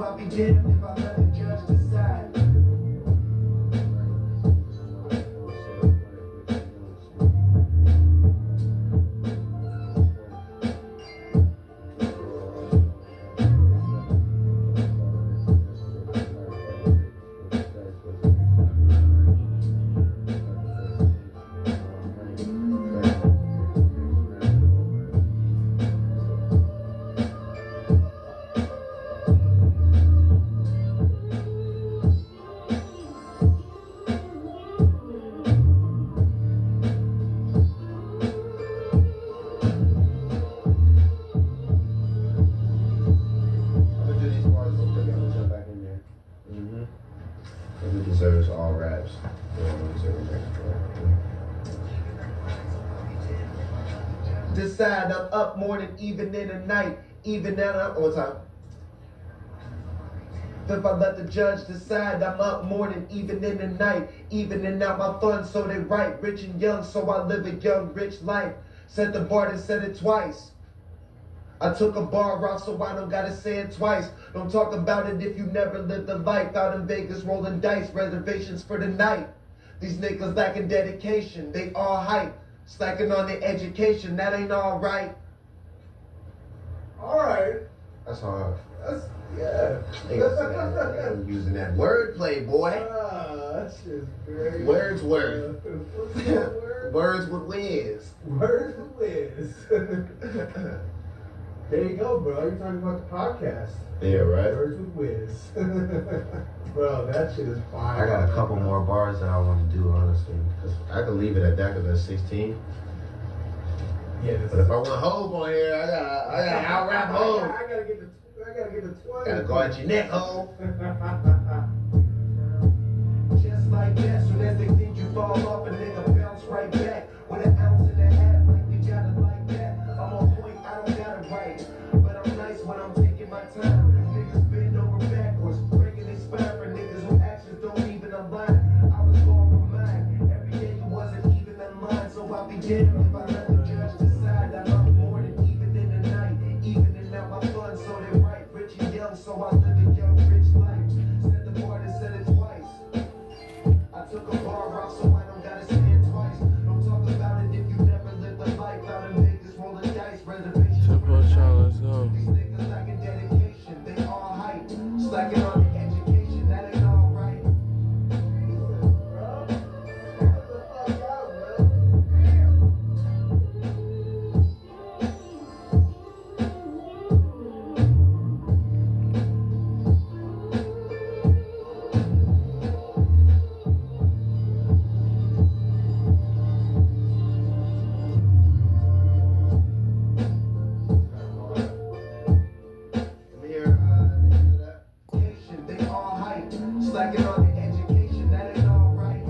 I'll be damned if I let the judge decide. Deserves all raps. Decide I'm up morning, even in the night, even now I'm on time. If I let the judge decide, I'm up morning, even in the night, evening out my funds so they right, rich and young, so I live a young, rich life. Set the bar and said it twice. I took a bar off so I don't gotta say it twice. Don't talk about it if you never lived a life. Out in Vegas rolling dice, reservations for the night. These niggas lacking dedication, they all hype. Slacking on their education, that ain't alright. Alright. That's hard. That's, yeah. Niggas using that wordplay, boy. That shit's very Words. Words with whiz. Words with whiz. There you go, bro. You're talking about the podcast. Yeah, right. Words with whiz. Bro, that shit is fire. I got a couple more bars that I want to do, honestly. Cause I could leave it at that because that's 16. Yeah, but if I want Hove on here, I gotta out rap Hove. I gotta get the 20. Gotta go at your neck, Hove. Just like that, soon as they think you fall off, a nigga bounce right back with an ounce and a half, like we got it like that. I'm on point, I don't got it right, but I'm nice when I'm taking my time. Niggas bend over backwards, breaking their spine for niggas who actions don't even align. I was going for mine, every day you wasn't even in line, so I'll be damned if I let the judge decide. I'm up morning, even in the night, evening out my fun, so they right, rich and young, so I live a young, rich life. Set the bar and said it twice. I took a bar off so I don't gotta say it twice. Don't talk about it if you never lived a life. Out in Vegas rolling dice, reservations. Tempo Child, let's go. These niggas lacking dedication, they all hype. Slacking on the education, that ain't alright. They all hype. Slacking on the education, that ain't alright.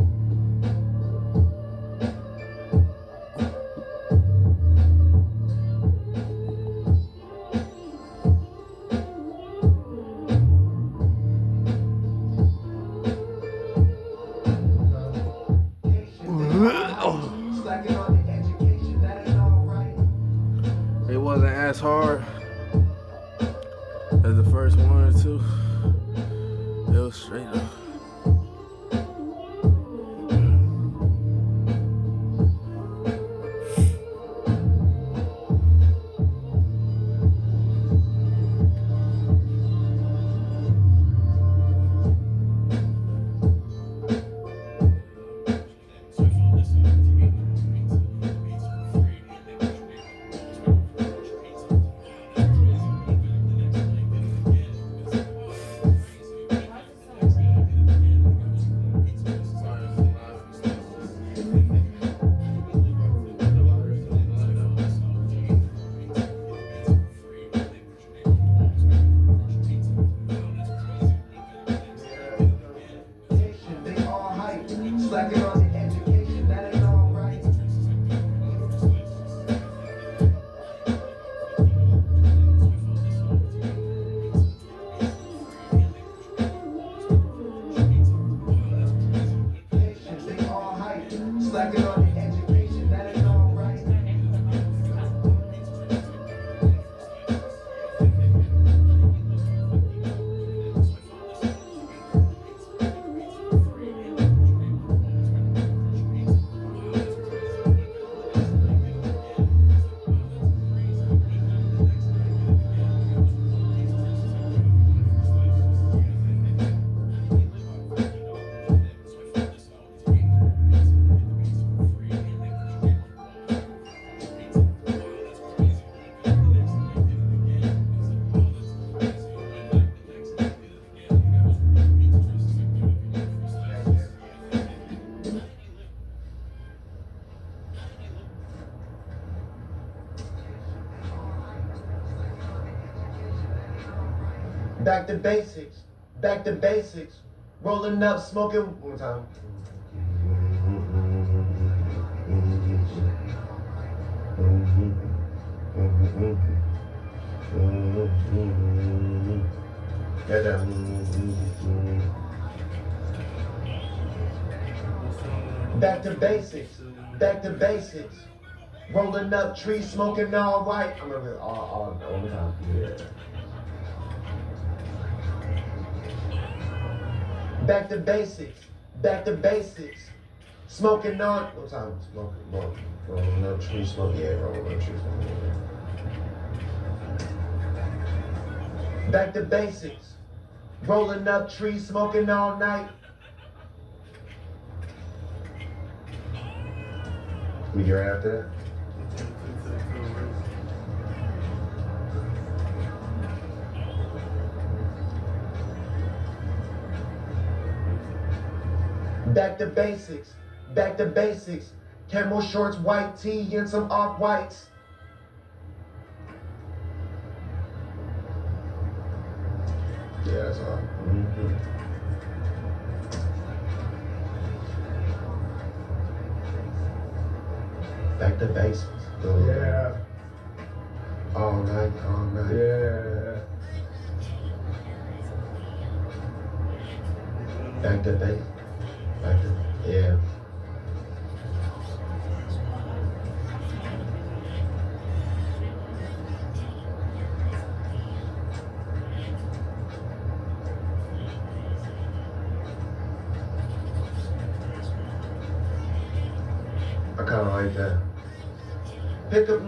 Slacking on the education, that ain't alright. It wasn't as hard as the first one or two. It was straight up. Slacking on the education, that ain't alright. They all hype. Slacking on the education, that ain't alright. Back to basics, back to basics. Rolling up, smoking. One more time. Get that. Back to basics, back to basics. Rolling up, tree smoking all white. I'm gonna all the time. Yeah. Back to basics, back to basics. Smoking on, what time? Smoking, rolling up tree smoke, yeah, rolling up tree smoke. Yeah. Back to basics, rolling up tree smoking all night. We get right after that? Back to basics, back to basics. Camel shorts, white tee, and some off-whites. Yeah, that's all. Back to basics. Yeah. All night, all night. Yeah. Back to basics. Back to, yeah. I kind of like that. Pick up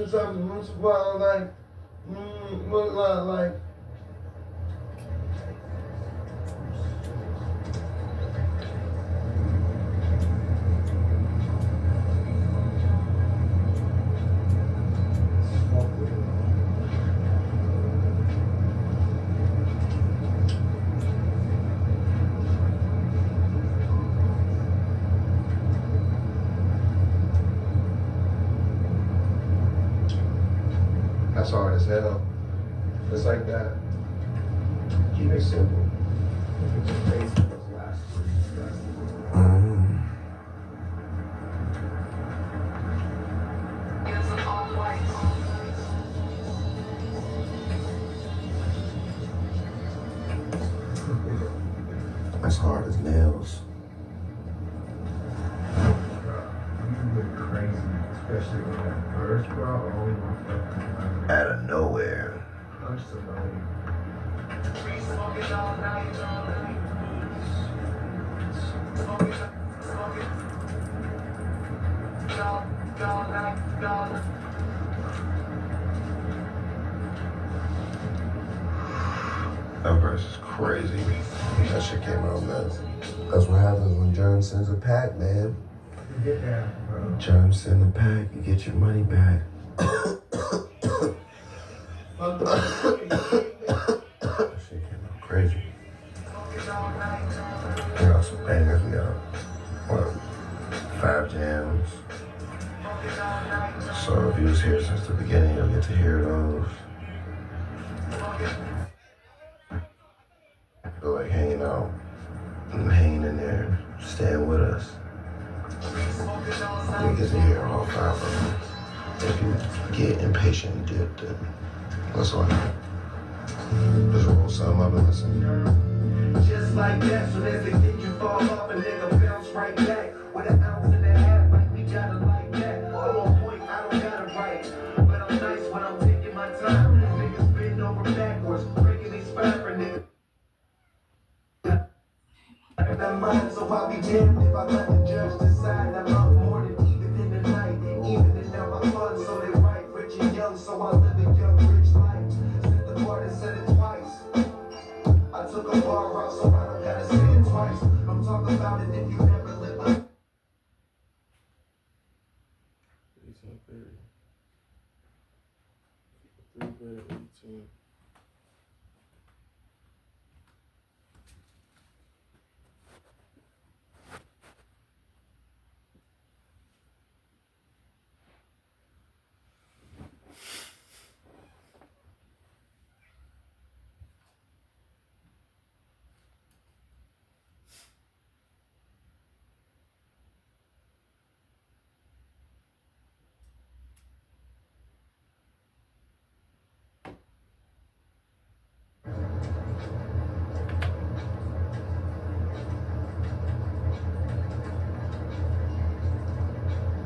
something once in a while, like, like. That's hard as hell. Just like that. Keep it simple. It's just basic. That's hard as nails. Crazy, especially when that first bro. Oh my fucking God. Out of nowhere. Punch somebody. That verse is crazy. That shit came out nuts. That's what happens when Germ sends a pack, man. You get that, bro. Germ send a pack, you get your money back. That shit came out crazy. We got some bangers, we got, what, 5 jams. So if you was here since the beginning, you'll get to hear those. I feel like hanging out and hanging in there. there, staying with us. We get to hear all 5 of them. If you get impatient and dip, then that's all right. Just roll some up and listen. Just like that, so as they think you fall off, a nigga bounce right back. With an ounce and a half, like we got it like that. I'm on point, I don't got it right. But I'm nice when I'm taking my time. Niggas bend over backwards, breaking their spine for niggas. That mind, so I'll be damned if I let the judge decide. I'm up more than even in the night. Even in now my fun, so they right. Rich and young, so I live a young, rich life. Set the bar and said it twice. I took a bar route, so I don't gotta say it twice. I'm talking about it if you never live up. 18.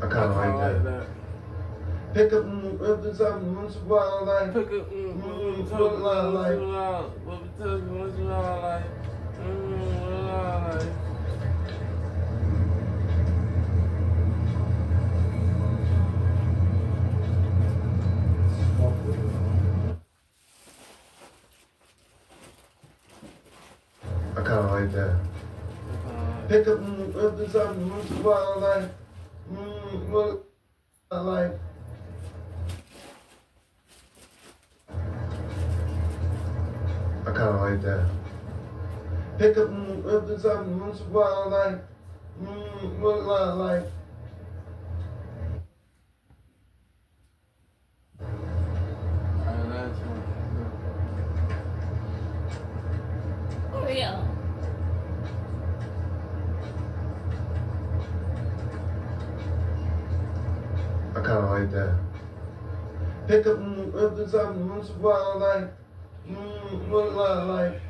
I kinda like that. Pick up up the top once in a while, like pick up once in a while, like what we talking once in a while, like I kinda like that. Pick up the top once in a while, like what I like. I kinda like that. Pick up the top once in a while, like what I like. For real. I kinda like that. Pick up the top once in a while, like what I like.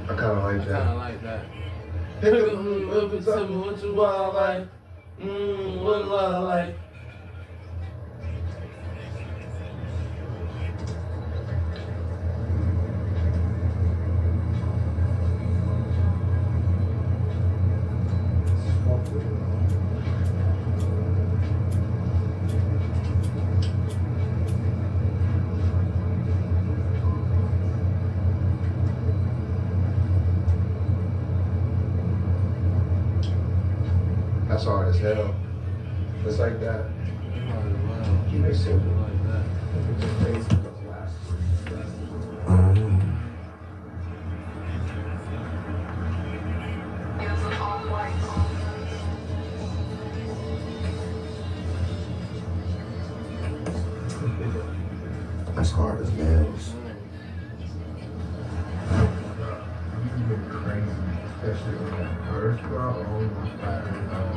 I kinda like that. I kinda like that. Pick up the top once in a while, like what I like. That's hard as hell. Just like that. Keep it simple. That's hard as nails.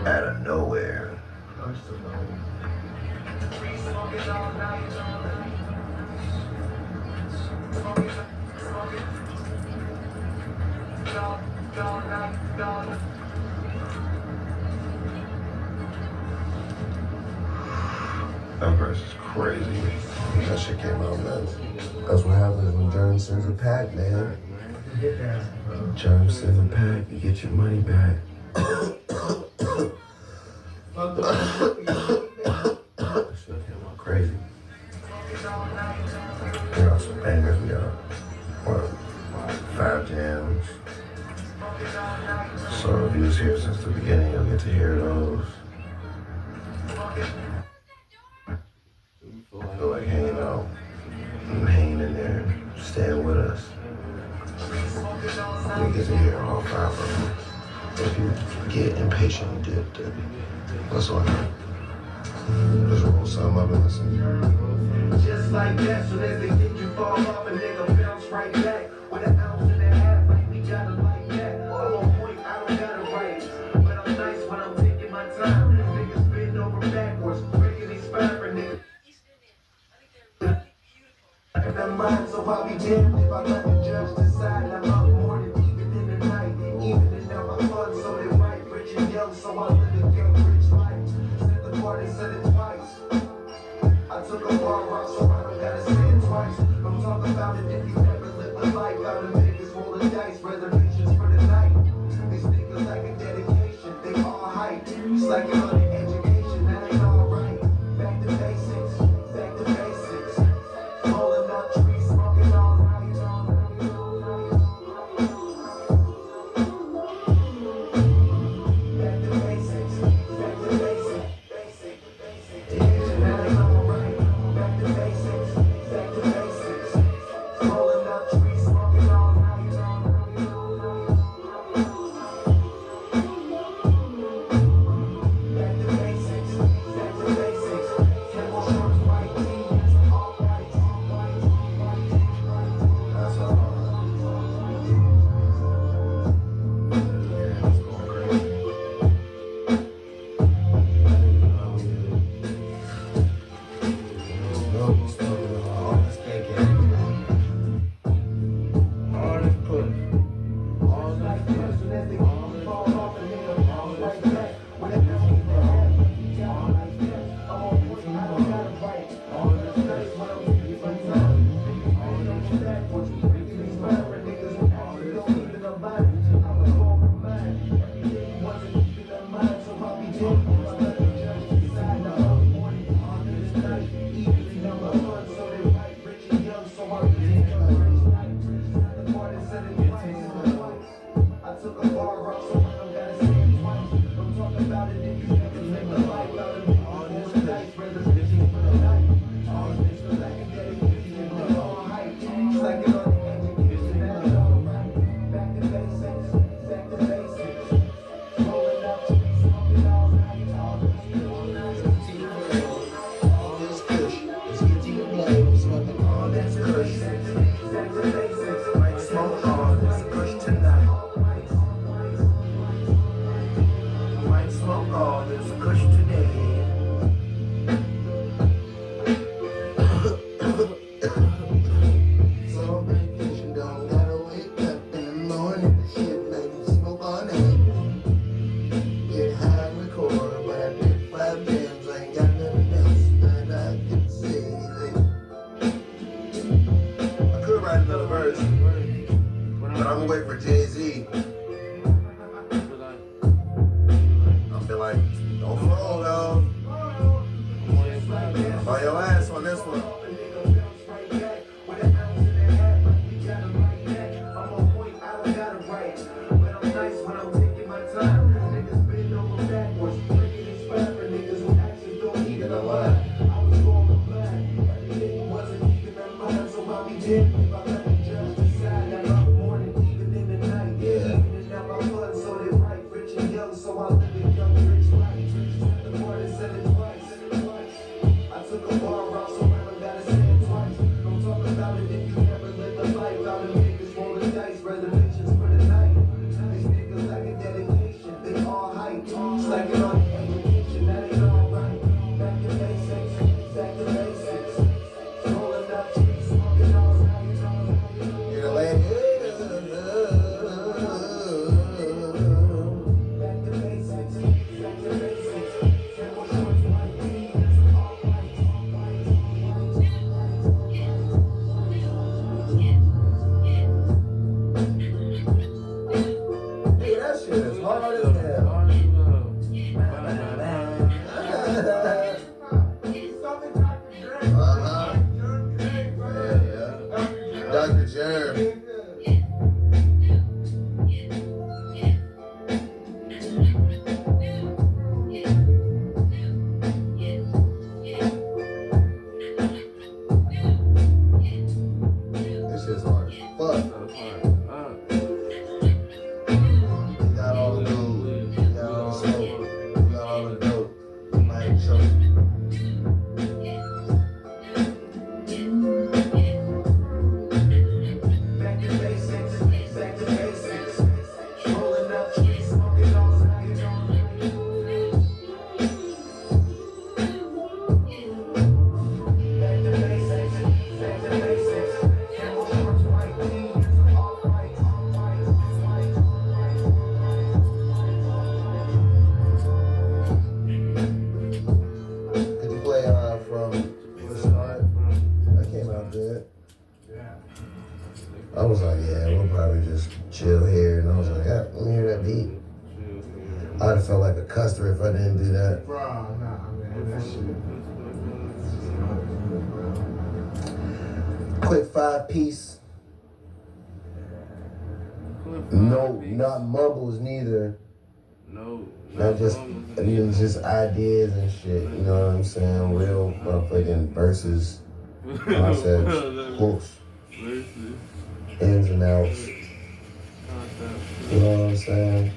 Out of nowhere. That verse is crazy. That shit came out, man. That's what happens when Germ sends a pack, man. Germ sends a pack, you get your money back. That shit came out crazy. We got some bangers, we got, what, 5 jams. So if you was here since the beginning, you'll get to hear those. I feel like hanging out and hanging in there, staying with us. We get to hear all 5 of them. If you get impatient, then that's all I know. Just roll something up and listen. Just like that, soon as they think you fall off, a nigga bounce right back. With an ounce and a half, like we got it like that. I'm on point, I don't gotta write. But I'm nice when I'm taking my time. Niggas bend over backwards, breaking these fiber niggas. In their mind, so I'll be damned if I let the judge decide. I'm up more than even in the night. Even in my fun, so they right, rich and young, so I live a young, rich life. Set the party, said it twice. I took a bar rock, so I don't gotta say it twice. Don't talk about it if you never lived a life. Out of Vegas, rolling dice, reservations for the night. These niggas like a dedication, they all hype. Slacking on the education, that ain't alright. Back to basics, back to basics. Rolling up trees, smoking all night. Back to basics, back to basics. That ain't alright. Back to basics, back to basics. Rolling up trees, smoking all night. Back to basics, back to basics. Camo shorts, white tees, all white. That's all. Yeah, it's going crazy. No, we smoking all this cake and All this push. All this push. All this push. All this push. I took a bar rock, so I don't gotta say it twice. Don't talk about it if you never live a life. Out of all this dice, reservations for the night. All this for like a dedication, they all hype. It's like it on the education, that's all right. Back to basics, back to basics. Rolling up trees, smoking all night. All this kush, it's getting blood, smoking all this kush. Back to basics, might smoke all this kush tonight. Might smoke all this kush today. So on vacation, don't gotta wake up in the morning. Shit, baby, smoke all night. Get high and record, but I did 5 jams. I ain't got nothing else that I can say. I could write another verse, but I'm gonna wait for Jay-Z. I'll be like, don't flow, though. On your ass on this one. So I live a young, rich life. The party said it twice. I took a bar rock, so I don't gotta say it twice. Don't talk about it if you never lived a life. Out of niggas rolling dice, reservations for the night. These niggas like a dedication, they all hype. Slacking on the education, that ain't alright. Back to basics, back to basics. Rolling up trees, smoking all night. You're like, back to basics, back to basics. Camo shorts, white tees, all white. Hey, that shit is hard as hell. Hard as hell. I'd have felt like a customer if I didn't do that. Bro, nah, man, that shit. Quick 5-piece. No, not mumbles neither. No, not just just ideas and shit. You know what I'm saying? Real motherfucking verses, concepts, hooks, ins and outs. You know what I'm saying?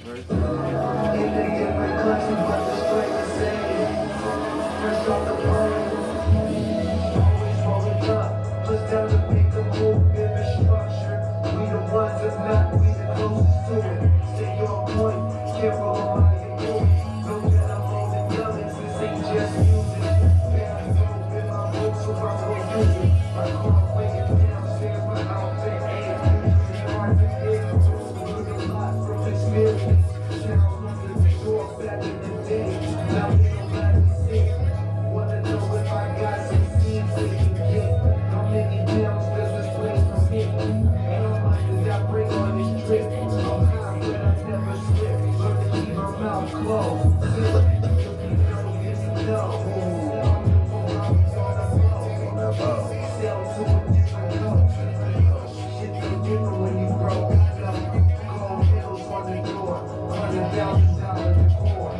Just down to make a move, give it structure. We the ones, if not, we the closest to it. Stay on point, can't roll on how you do it. No that I'm holding numbers, this ain't just music. Bad dope in my book, so I will use it. I can't wait it downstairs, but I don't think it's hard to get. Learned a lot from experience. Sounds like the door back in the day. Now they don't let me see. Wanna know if I got some seeds they can get. How many pounds does this place from me? And how much does that bring on this trip? I'm high, but I never slip. Learn to keep my mouth closed. Sell to a different coast. Shit so different when you grow up. Cold hills on the door. $100,000 decor.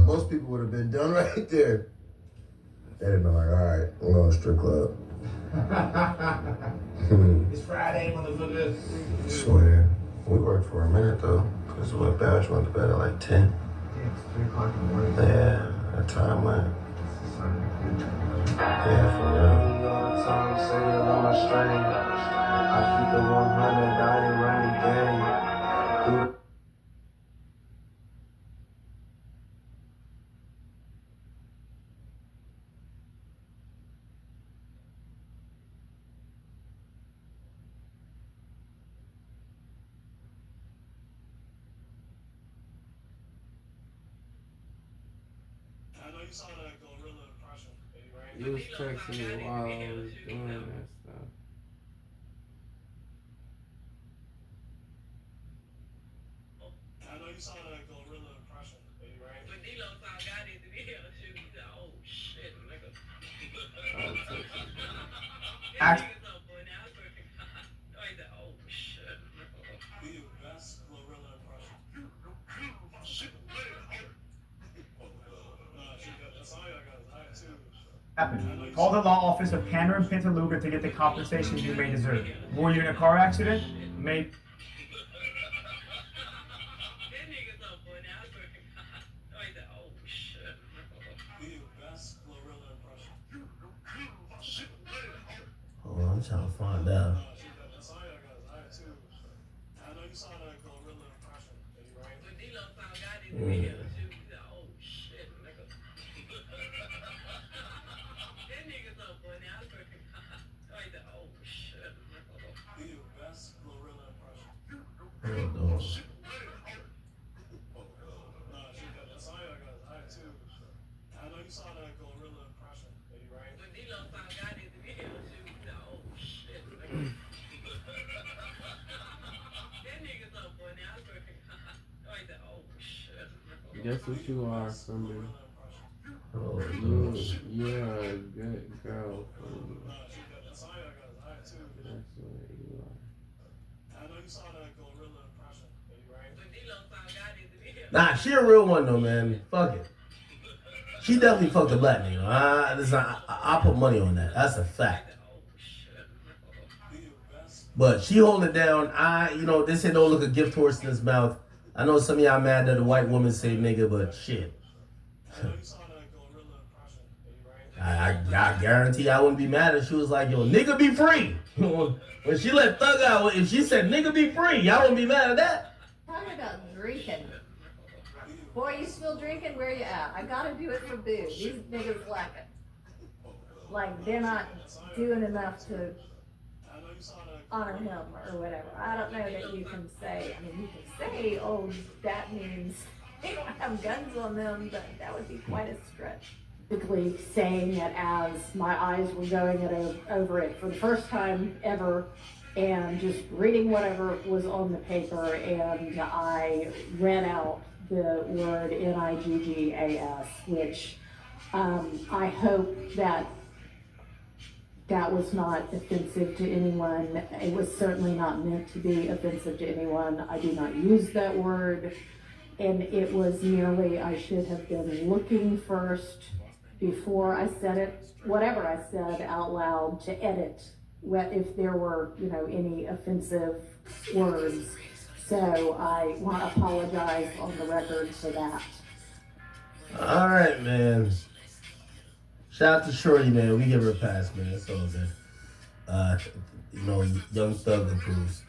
Most people would have been done right there. They'd have been like, all right, we're going to strip club. It's Friday, motherfucker. Swear. We worked for a minute though, because we went back, went to bed at like 10. Yeah, it's 3 o'clock in the morning. Yeah, that time went. Yeah, for real. All the time, sailing on my string. I keep it 100, I ain't running game. You saw that gorilla impression, right? You was texting me while I was doing that stuff. I know you saw that gorilla impression, right? But D-Lo saw got it in the hell. She was like, oh shit, nigga. Act. Oh shit. Be your best gorilla impression. Shit. That's all I got. Happened. Call the law office of Tanner and Pintaluga to get the compensation you may deserve. Were you in a car accident? May. Oh, I'm trying to find out. Mm. Guess what you are for me? Oh, you're a good girl for me. That's what you are. Nah, she a real one though, man. Fuck it. She definitely fucked a black nigga. I put money on that. That's a fact. But she holding it down. This ain't no look a gift horse in his mouth. I know some of y'all mad that a white woman say nigga, but shit. I guarantee I wouldn't be mad if she was like, yo, nigga be free. When she let Thug out, if she said nigga be free, y'all wouldn't be mad at that. Talking about drinking. Boy, you still drinking? Where you at? I gotta do it for boo. These niggas lacking. Like, they're not doing enough to honor him or whatever. I don't know that you can say, you can say, oh, that means they don't have guns on them, but that would be quite a stretch. Basically saying it as my eyes were going over it for the first time ever and just reading whatever was on the paper, and I read out the word Niggas, which I hope that was not offensive to anyone. It was certainly not meant to be offensive to anyone. I do not use that word, and it was merely I should have been looking first before I said it, whatever I said out loud, to edit if there were, any offensive words. So I want to apologize on the record for that. All right, man. Shout out to Shorty, man. We give her a pass, man. It's all good. Young Thug approves.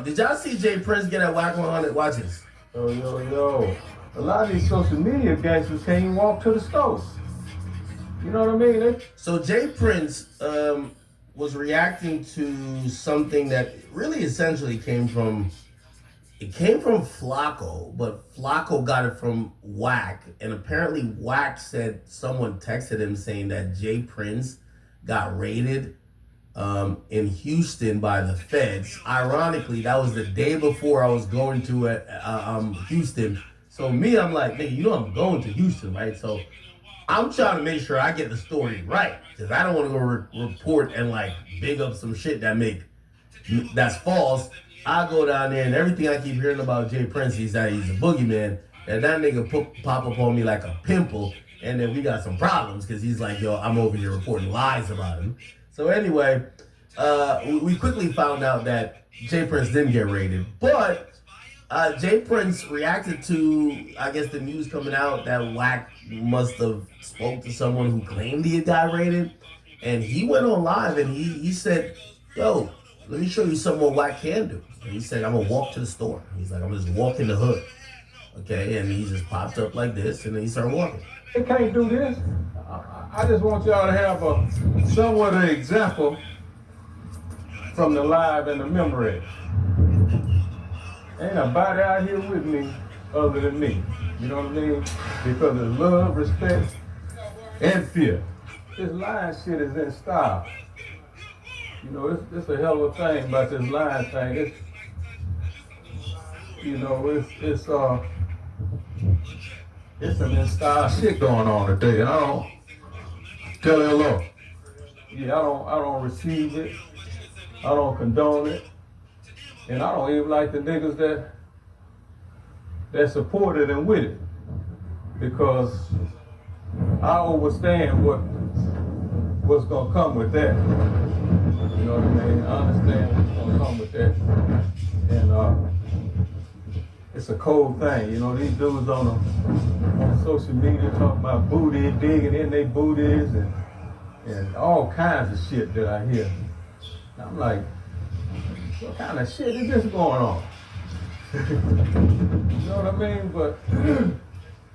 Did y'all see Jay Prince get at whack 100? Watch this. Yo. A lot of these social media gangsters can't even walk to the stove. You know what I mean? So Jay Prince was reacting to something that really essentially came from Flacco, but Flacco got it from Wack, and apparently Wack said someone texted him saying that Jay Prince got raided in Houston by the feds. Ironically, that was the day before I was going to Houston. So I'm like, nigga, I'm going to Houston, right? So I'm trying to make sure I get the story right, because I don't want to go report and big up some shit that's false. I go down there and everything I keep hearing about Jay Prince is that he's a boogeyman, and that nigga pop up on me like a pimple, and then we got some problems because he's like, yo, I'm over here reporting lies about him. So anyway, we quickly found out that Jay Prince didn't get raided, but Jay Prince reacted to, I guess, the news coming out that Wack must have spoke to someone who claimed he had got raided, and he went on live and he said, yo, let me show you something what Wack can do. And he said, I'm gonna walk to the store. He's like, I'm gonna just walk in the hood. Okay, and he just popped up like this, and then he started walking. They can't do this. I just want y'all to have a somewhat of an example from the live and the memory. Ain't nobody out here with me other than me. You know what I mean? Because of love, respect, and fear. This lying shit is in style. It's a hell of a thing about this lying thing. It's some in-style shit going on today, and I don't tell you hello. Yeah, I don't receive it. I don't condone it. And I don't even like the niggas that support it and with it. Because I understand what what's gonna come with that. You know what I mean? I understand what's gonna come with that. And it's a cold thing, you know, these dudes on social media talking about booty, digging in their booties and all kinds of shit that I hear. I'm like, what kind of shit is this going on? You know what I mean? But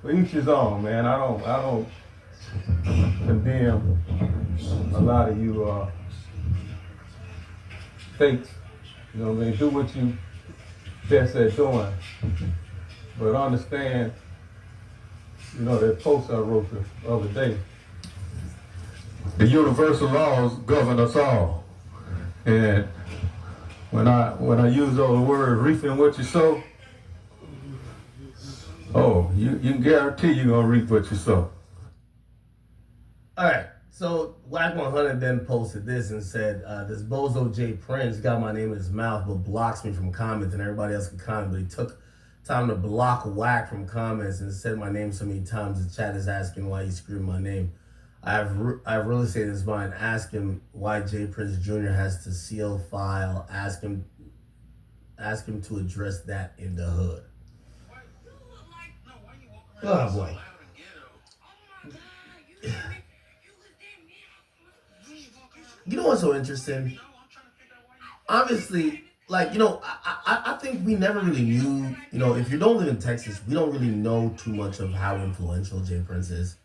for each his own, man. I don't condemn a lot of you fakes. You know what I mean? Do what you best at doing. But understand, you know, that post I wrote the other day. The universal laws govern us all. And when I use those words, reaping what you sow, you can guarantee you're gonna reap what you sow. Alright, so Whack 100 then posted this and said, this bozo J Prince got my name in his mouth but blocks me from comments, and everybody else can comment, but he took time to block Whack from comments and said my name so many times the chat is asking why he screamed my name. I've really said his mind. Ask him why J Prince Jr. has to seal file. Ask him to address that in the hood. Oh boy. You know what's so interesting? Obviously, like, you know, I think we never really knew, you know, if you don't live in Texas, we don't really know too much of how influential J Prince is.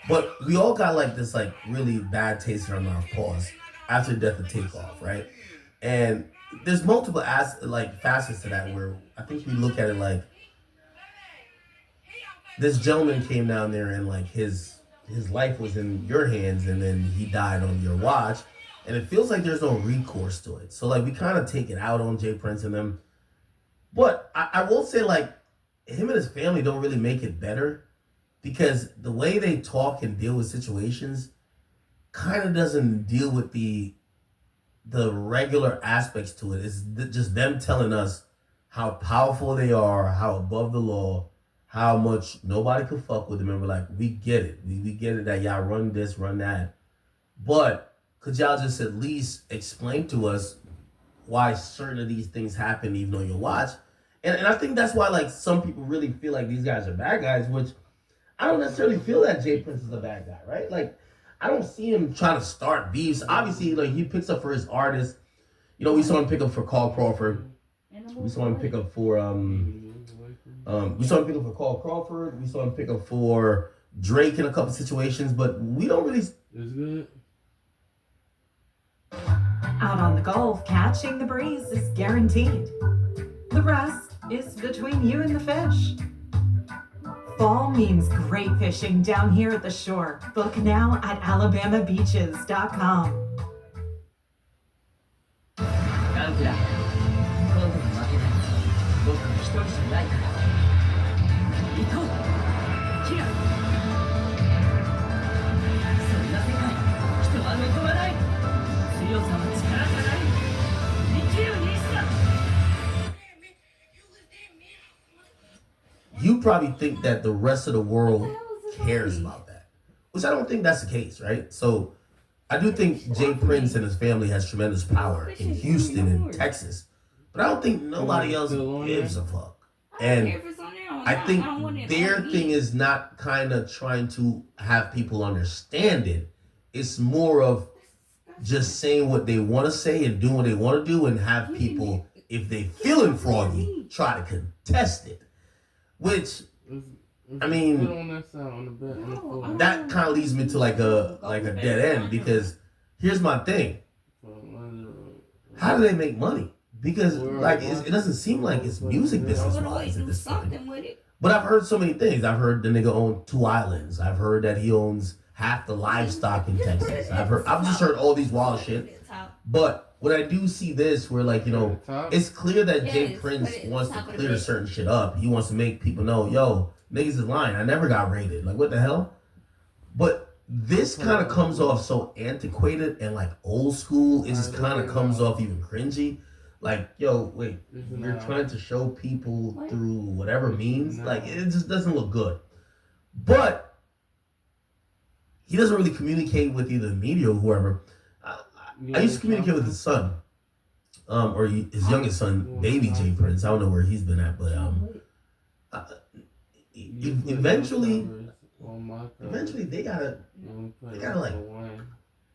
But we all got like this like really bad taste in our mouth, pause, after the death of Takeoff, right? And there's multiple facets to that where I think we look at it like this gentleman came down there and like his life was in your hands and then he died on your watch. And it feels like there's no recourse to it. So like we kind of take it out on J Prince and them. But I will say like him and his family don't really make it better. Because the way they talk and deal with situations kind of doesn't deal with the regular aspects to it. It's just them telling us how powerful they are, how above the law, how much nobody could fuck with them. And we're like, we get it. We get it that y'all run this, run that. But could y'all just at least explain to us why certain of these things happen even on your watch? And I think that's why like some people really feel like these guys are bad guys, which I don't necessarily feel that J Prince is a bad guy, right? Like, I don't see him trying to start beefs. Obviously, like, he picks up for his artists. You know, we saw him pick up for Carl Crawford. We saw him pick up for, we saw him pick up for Carl Crawford. We saw him pick up for Drake in a couple situations, but we don't really... It's good. Out on the Gulf, catching the breeze is guaranteed. The rest is between you and the fish. Fall means great fishing down here at the shore. Book now at alabamabeaches.com. You probably think that the rest of the world cares about that, which I don't think that's the case, right? So I do think J Prince and his family has tremendous power in Houston and Texas, but I don't think nobody else gives a fuck. And I think their thing is not kind of trying to have people understand it. It's more of just saying what they want to say and doing what they want to do, and have people, if they feeling froggy, try to contest it. Which, I mean, that kind of leads me to like a dead end, because here's my thing. How do they make money? Because like it doesn't seem like it's music business wise at this point. But I've heard so many things. I've heard the nigga own 2 islands. I've heard that he owns half the livestock in Texas. I've just heard all these wild shit. But when I do see this, where like, you know, it's clear that J Prince wants to clear certain shit up. He wants to make people know, yo, niggas is lying. I never got raided. Like, what the hell? But this kind of comes off so antiquated and like old school. It just kind of comes off even cringy. Like, yo, wait, you're trying to show people through whatever means? Like, it just doesn't look good. But he doesn't really communicate with either the media or whoever. I used to communicate with his son, or his youngest son, baby Jay Prince. I don't know where he's been at, but eventually they gotta like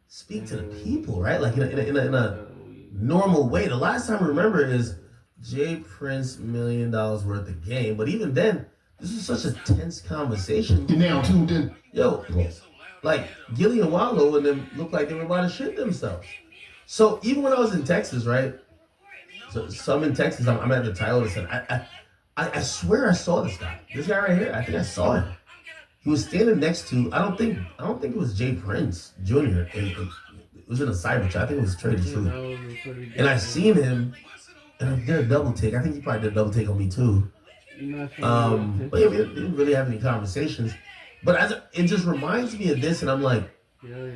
speak to the people, right? Like in a normal way. The last time I remember is Jay Prince $1 million worth of game, but even then, this is such a tense conversation. You're now tuned in. Yo, like Gilly and Wallow and them looked like they were about to shit themselves. So even when I was in Texas, right? So I'm in Texas. I'm at the Toyota Center. I swear I saw this guy. This guy right here. I think I saw him. He was standing next to. I don't think it was Jay Prince Jr. It was in a cyber chat. I think it was Trader Truth. And I seen him, and I did a double take. I think he probably did a double take on me too. But yeah, we didn't really have any conversations. But it just reminds me of this, and I'm like, yo,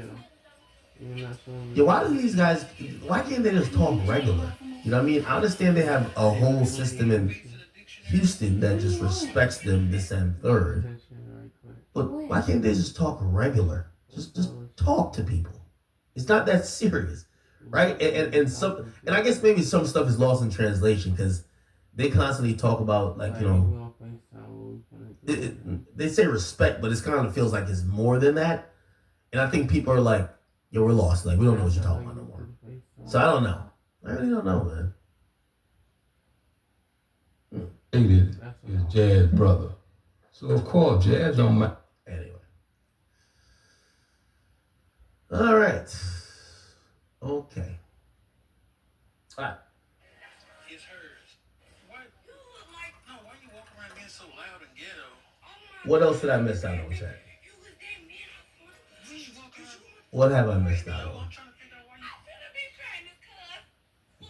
why can't they just talk regular? You know what I mean? I understand they have a whole system in Houston that just respects them this and third. But why can't they just talk regular? Just talk to people. It's not that serious, right? And I guess maybe some stuff is lost in translation because they constantly talk about, like, you know, they say respect, but it kind of feels like it's more than that. And I think people are like, yo, we're lost. Like, we don't know what you're talking about no more. So I don't know. I really don't know, man. Hated is Jazz brother. So of course, Jazz don't mind. Anyway. All right. Okay. All right. What else did I miss out on, chat? What have I missed out on?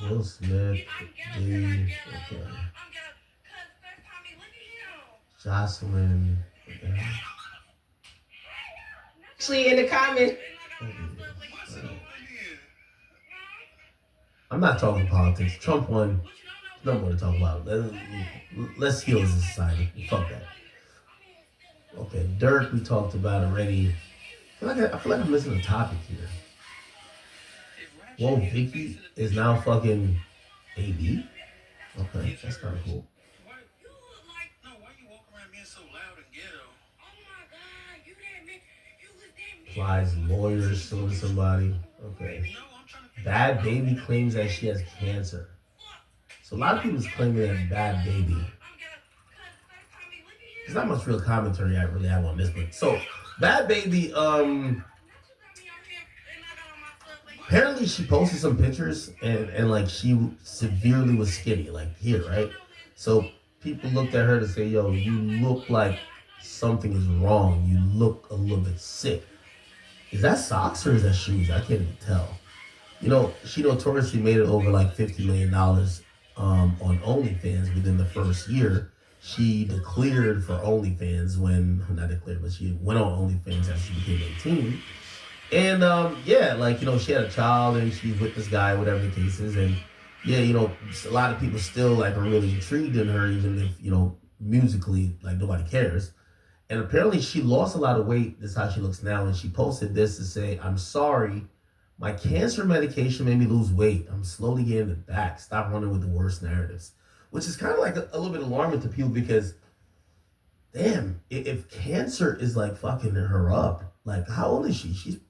Will Smith, Dave, okay. Jocelyn, okay. Actually, in the comments. I'm not talking politics. Trump won. There's no more to talk about. Let's heal as a society. Fuck that. Okay, Dirk, we talked about already. I feel like I'm missing a topic here. Whoa, Vicky is now fucking AB? Okay, that's kind of cool. Flies lawyers suing somebody. Okay. Bad Baby claims that she has cancer. So a lot of people's claiming that Bad Baby. There's not much real commentary I really have on this, but so Bad Baby, apparently she posted some pictures and like she severely was skinny, like here, right? So people looked at her to say, yo, you look like something is wrong. You look a little bit sick. Is that socks or is that shoes? I can't even tell. You know, she notoriously made it over like $50 million on OnlyFans within the first year. She declared for OnlyFans she went on OnlyFans after she became 18. And yeah, like, you know, she had a child and she's with this guy, whatever the case is. And yeah, you know, a lot of people still like are really intrigued in her, even if, you know, musically, like nobody cares. And apparently she lost a lot of weight. This is how she looks now. And she posted this to say, I'm sorry. My cancer medication made me lose weight. I'm slowly getting it back. Stop running with the worst narratives. Which is kind of like a little bit alarming to people because, damn, if cancer is like fucking her up, like how old is she? She's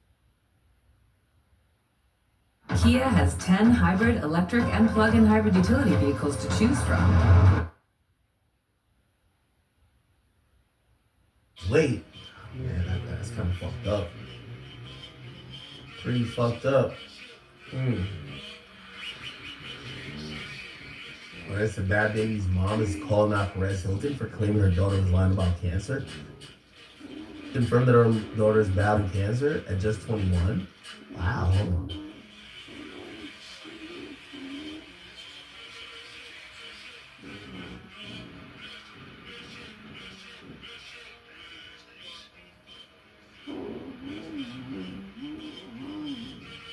Kia has 10 hybrid, electric, and plug-in hybrid utility vehicles to choose from. Wait. Yeah, that's kind of fucked up. Pretty fucked up. When I said Bad Baby's mom is calling out Perez Hilton for claiming her daughter was lying about cancer. Confirmed that her daughter is battling cancer at just 21. Wow, hold on.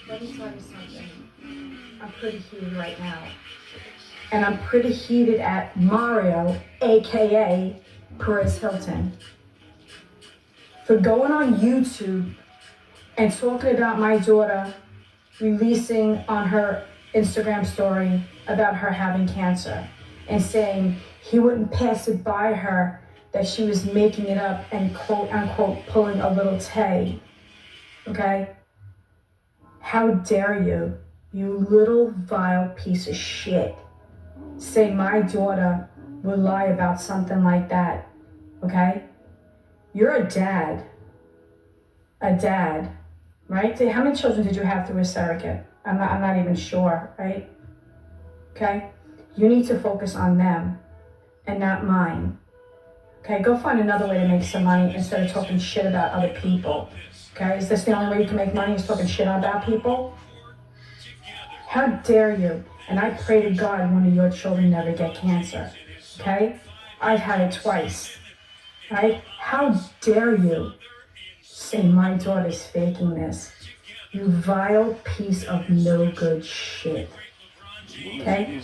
Let me tell you something. I'm pretty heated right now. And I'm pretty heated at Mario, aka Perez Hilton, for going on YouTube and talking about my daughter releasing on her Instagram story about her having cancer and saying he wouldn't pass it by her that she was making it up and quote unquote pulling a little Tay. Okay? How dare you, you little vile piece of shit, say my daughter would lie about something like that. Okay? You're a dad, right? How many children did you have through a surrogate? I'm not even sure, right? Okay? You need to focus on them and not mine. Okay, go find another way to make some money instead of talking shit about other people. Okay, is this the only way you can make money, is talking shit about people? How dare you? And I pray to God one of your children never get cancer. Okay? I've had it twice. Right? How dare you say my daughter's faking this? You vile piece of no good shit. Okay?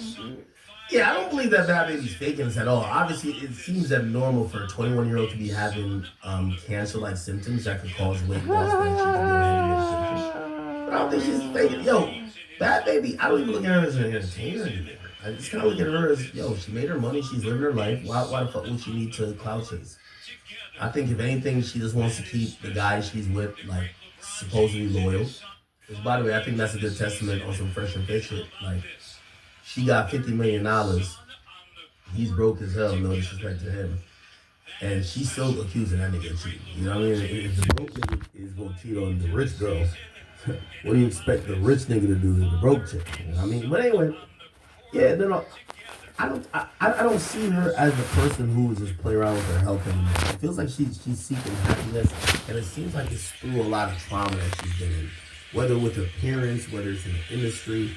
Yeah, I don't believe that Bad Baby's faking this at all. Obviously, it seems abnormal for a 21-year-old to be having cancer-like symptoms that could cause weight loss that she can go ahead and get symptoms. But I don't think she's faking. Yo, Bad Baby, I don't even look at her as an entertainer anymore. I just kind of look at her as, yo, she made her money, she's living her life. Why the fuck would she need to clout chase? I think if anything, she just wants to keep the guy she's with, like, supposedly loyal. Which, by the way, I think that's a good testament on some Fresh and Fit shit. Like, she got $50 million. He's broke as hell, no disrespect to him. And she's still accusing that nigga of cheating. You know what I mean? If the broke nigga is gonna cheat on the rich girl, what do you expect the rich nigga to do to the broke chick? You know what I mean? But anyway, yeah, no, I don't see her as the person who would just play around with her health anymore. It feels like she's seeking happiness, and it seems like it's through a lot of trauma that she's been in. Whether with her parents, whether it's in the industry,